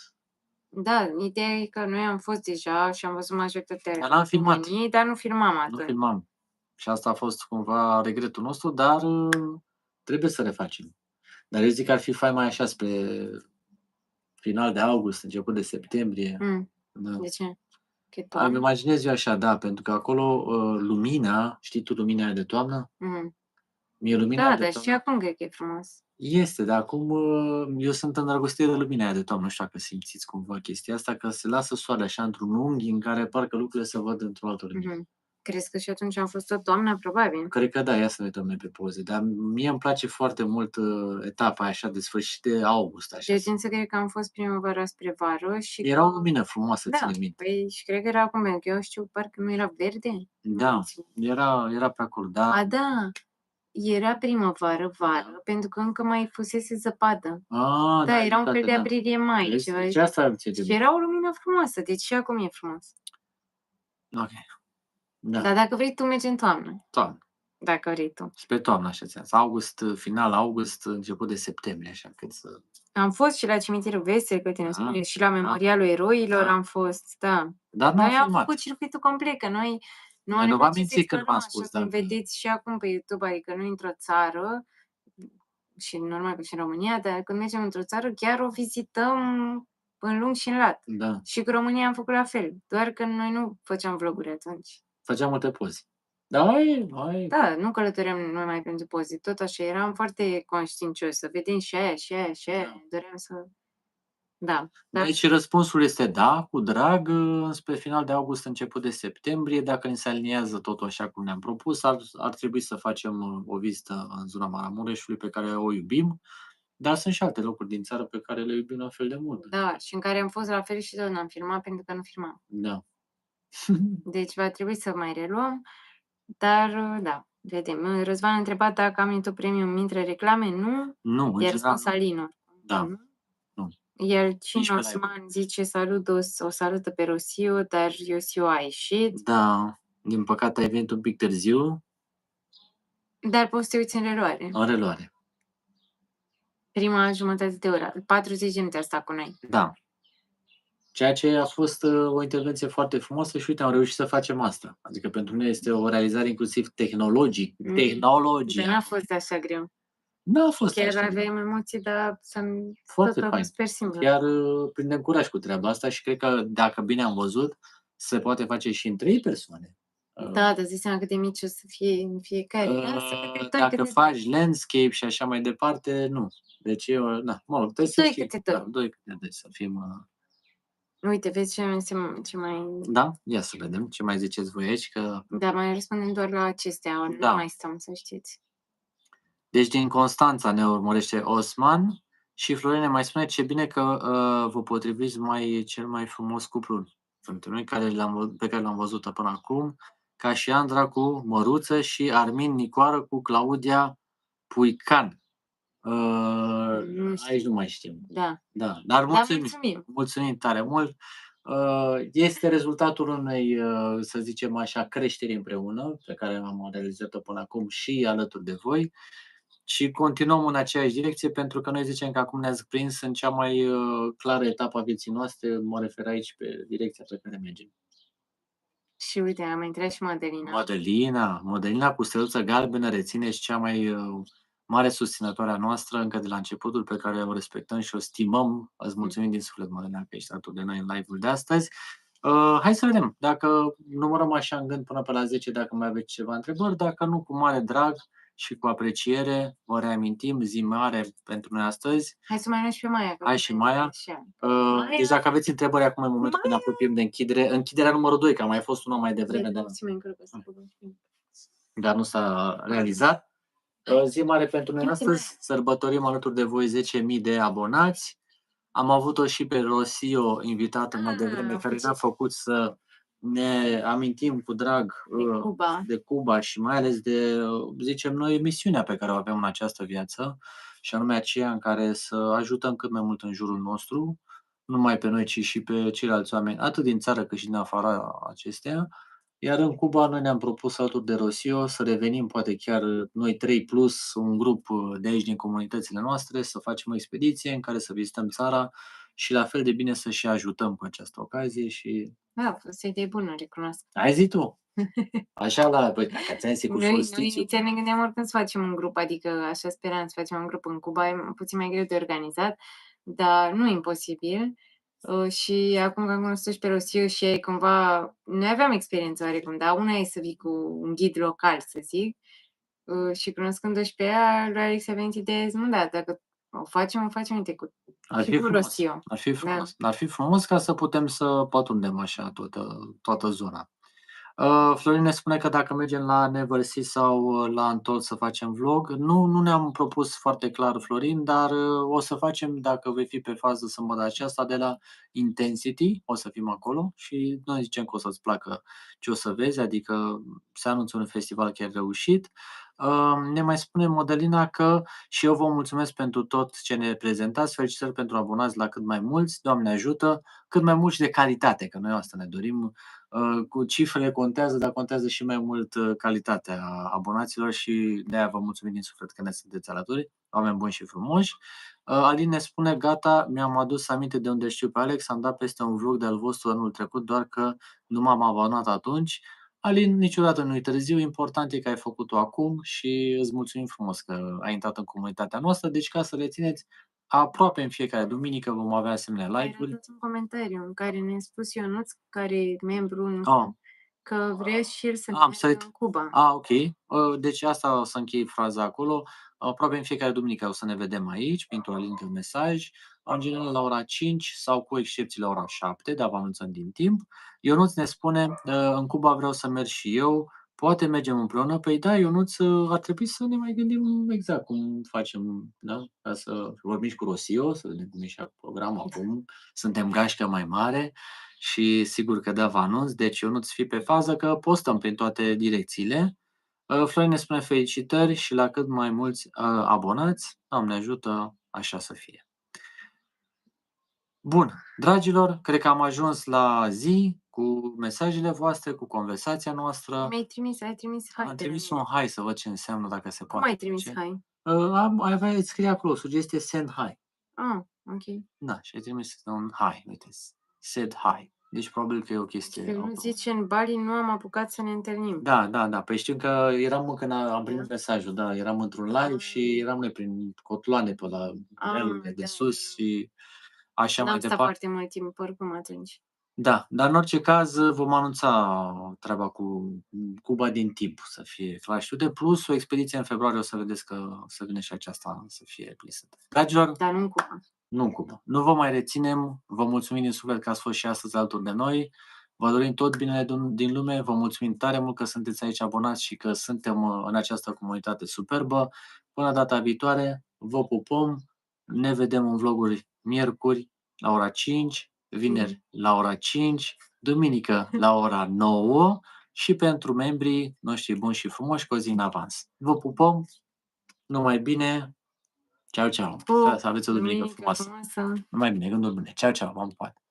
Da, ideea e că noi am fost deja și am văzut majoritatea. Dar n-am filmat. Dar nu filmam Nu atunci. filmam. Și asta a fost cumva regretul nostru, dar trebuie să refacem. Dar eu zic că ar fi fain mai așa spre final de august, început de septembrie. Da. De ce? Îmi imaginez eu așa, da, pentru că acolo lumina, știi tu lumina aia de toamnă? Mie lumina Da, de dar toamnă... și acum cred că e frumos. Este, dar acum eu sunt îndrăgostit de lumina aia de toamnă, nu știu dacă simțiți cumva chestia asta, că se lasă soarele așa într-un unghi în care parcă lucrurile se văd într-o altă lumină. Crezi că și atunci am fost tot toamna, probabil? Cred că da, ia să ne uităm noi pe poze, dar mie îmi place foarte mult etapa aia așa de sfârșit de august. Așa. Deci înțeleg că am fost primăvara spre vară și... Era o lumină frumoasă, da, ține minte. Păi, și cred că era acum, că eu știu, parcă nu era verde. Da, era pe acolo, da. A, da, era primăvară, vară, pentru că încă mai fusese zăpadă. Da, era un fel de aprilie-mai. Și asta și era o lumină frumoasă, deci și acum e frumos. Ok. Da. Dar dacă vrei tu, mergi în toamnă. Toamnă. Dacă vrei tu. Spre toamnă, așa ți-am. August, final august, început de septembrie, așa, cât să... Am fost și la cimitirul Vesel, că tine spune, și la Memorialul Eroilor am fost, da. Dar noi am făcut circuitul complet, că noi nu v-am mințit când v-am spus, da. Vedeți și acum pe YouTube, adică noi într-o țară, și normal că și în România, dar când mergem într-o țară, chiar o vizităm în lung și în lat. Da. Și cu România am făcut la fel, doar că noi nu făceam vloguri atunci. Făceam multe poze. Da, nu călătoream noi mai pentru poze, tot așa, eram foarte conștiincioși, să vedem și aia, și aia, și aia, doream să... Da. Deci răspunsul este da, cu drag, spre final de august, început de septembrie, dacă ni se aliniază totul așa cum ne-am propus, ar trebui să facem o vizită în zona Maramureșului pe care o iubim, dar sunt și alte locuri din țară pe care le iubim la fel de mult. Da, și în care am fost la fel și tot n-am filmat pentru că nu filmam. Da. Deci va trebui să mai reluăm, dar da, vedem. Răzvan a întrebat dacă am YouTube Premium intră reclame, nu? Nu, iar răspuns Alinor. Da. Nu. Iar Cine Osman zice o salută pe Rosiu, dar Iosiu a ieșit. Da, din păcate ai venit un pic târziu. Dar poți să te uiți în reluare. În reluare. Prima jumătate de oră, 40 de minute a stat cu noi. Da. Ceea ce a fost o intervenție foarte frumoasă și uite, am reușit să facem asta. Adică pentru noi este o realizare inclusiv tehnologică. Dar n-a fost așa greu. N-a fost chiar așa. aveam emoții, dar foarte fain. Sper simplu. Chiar prindem curaj cu treaba asta și cred că dacă bine am văzut, se poate face și în 3 persoane. Da, dar zici seama cât de mici o să fie în fiecare. Dacă faci landscape și așa mai departe, nu. Deci eu, trebuie să știi. 2 câte 2 să fim... Uite, vezi ce mai... Da? Ia să vedem ce mai ziceți voi aici. Că... Da, mai răspundem doar la acestea, nu mai stăm, să știți. Deci din Constanța ne urmărește Osman și Florine mai spune ce bine că vă potriviți cel mai frumos cuplu pentru noi pe care l-am văzut până acum, ca și Andra cu Măruță și Armin Nicoară cu Claudia Puican. Nu știu. Aici nu mai știm. Da. Da, dar Dar mulțumim. mulțumim tare mult. Este rezultatul unei, să zicem așa, creșteri împreună, pe care am realizat-o până acum și alături de voi. Și continuăm în aceeași direcție, pentru că noi zicem că acum ne-ați prins în cea mai clară etapă a vieții noastre, mă refer aici pe direcția pe care mergem. Și uite, am intrat și Mădălina. Modelina cu steluță galbenă, rețineți, cea mai mare susținătoare a noastră încă de la începutul, pe care o respectăm și o stimăm. Îți mulțumim din suflet, Modelina, că ești alături de noi în live-ul de astăzi. Hai să vedem, dacă numărăm așa în gând până pe la 10, dacă mai aveți ceva întrebări, dacă nu, cu mare drag și cu apreciere, vă reamintim, zi mare pentru noi astăzi. Hai să mai luăm și pe Maia. Hai și Maia. Deci dacă aveți întrebări acum în momentul când ne apropiem de închiderea numărul 2, că a mai fost una mai devreme, dar nu s-a realizat. Zi mare pentru noi astăzi, sărbătorim alături de voi 10.000 de abonați. Am avut-o și pe Rosio invitată mai devreme, care ne-a făcut să ne amintim cu drag de Cuba și mai ales de, zicem noi, misiunea pe care o avem în această viață, și anume aceea în care să ajutăm cât mai mult în jurul nostru, nu numai pe noi, ci și pe ceilalți oameni, atât din țară cât și din afara acesteia. Iar în Cuba noi ne-am propus alături de Rosio să revenim, poate chiar noi 3 plus un grup de aici din comunitățile noastre, să facem o expediție în care să vizităm țara și la fel de bine să și ajutăm cu această ocazie și... Da, a fost o idee bună, recunosc. Ai zi tu! Așa dacă ți-am zis cu solstițiu. Noi inițial ne gândeam oricând să facem un grup, adică așa speram să facem un grup în Cuba, e puțin mai greu de organizat, dar nu imposibil. Și acum că am cunoscut și pe Rosio și ei cumva, noi aveam experiență oarecum, dar una e să vii cu un ghid local, să zic, și cunoscându-și pe ea, lui Alex a venit ideea, nu, da, dacă o facem, uite, cu Rosio. Ar fi frumos. Ar fi frumos ca să putem să pătrundem așa toată zona. Florin ne spune că dacă mergem la Neversea sau la Antol să facem vlog, nu ne-am propus foarte clar, Florin, dar o să facem, dacă vei fi pe fază sâmbătă aceasta, de la Intensity, o să fim acolo și noi zicem că o să-ți placă ce o să vezi, adică se anunță un festival chiar reușit. Ne mai spune Modelina că și eu vă mulțumesc pentru tot ce ne prezentați, felicitări pentru abonați la cât mai mulți, Doamne ajută, cât mai mulți de calitate, că noi asta ne dorim. Cu cifrele contează, dar contează și mai mult calitatea abonaților și de-aia vă mulțumim din suflet că ne sunteți alături, oameni buni și frumoși. Alin ne spune, gata, mi-am adus aminte de unde știu pe Alex, am dat peste un vlog de-al vostru anul trecut, doar că nu m-am abonat atunci. Alin, niciodată nu-i târziu, important e că ai făcut-o acum și îți mulțumim frumos că ai intrat în comunitatea noastră, deci ca să rețineți, aproape în fiecare duminică vom avea asemenea live-uri. Ai un comentariu în care ne-a spus Ionuț, care e membru, că vrea și el să meargă în Cuba. Ok. Deci asta o să închei fraza acolo. Aproape în fiecare duminică o să ne vedem aici, printr-un link de mesaj, în general la ora 5 sau cu excepții la ora 7, dar vă anunțăm din timp. Ionuț ne spune, în Cuba vreau să merg și eu, poate mergem împreună? Păi da, Ionuț, ar trebui să ne mai gândim exact cum facem, da? Ca să vorbim și cu Rosio, să vedem cum e și programul acum. Suntem gașcă mai mare și sigur că da, vă anunț, deci Ionuț, fii pe fază că postăm prin toate direcțiile. Florin ne spune felicitări și la cât mai mulți abonați, Doamne ajută, așa să fie. Bun, dragilor, cred că am ajuns la zi cu mesajele voastre, cu conversația noastră. Ai trimis hai. Am trimis un hai să văd ce înseamnă, dacă se poate. Cum ai trimis hai? Îți scrie acolo, sugestie send hi. Ok. Da, și ai trimis un hi, uite, said hi. Deci probabil că e o chestie. Nu zice, în Bali nu am apucat să ne întâlnim. Da. Păi știu că eram când am primit mesajul, da, eram într-un live și eram noi prin cotloane pe la nivelurile de sus și așa mai departe. N-am stat foarte mult timp, oricum atunci. Da, dar în orice caz vom anunța treaba cu Cuba din timp să fie flash de plus o expediție în februarie, o să vedeți că să vină și aceasta să fie plisă. Dragilor, dar nu în Cuba. Nu în Cuba. Nu vă mai reținem, vă mulțumim din suflet că ați fost și astăzi alături de noi. Vă dorim tot binele din lume, vă mulțumim tare mult că sunteți aici abonați și că suntem în această comunitate superbă. Până data viitoare, vă pupăm, ne vedem în vloguri miercuri la ora 5, vineri la ora 5, duminică la ora 9 și pentru membrii noștri buni și frumoși cu o zi în avans. Vă pupăm, numai bine, Ceau, ceau. Pup, Să aveți o duminică duminică frumoasă. frumoasă. Numai bine, gânduri bune. Ceau, ceau, v-am pupat.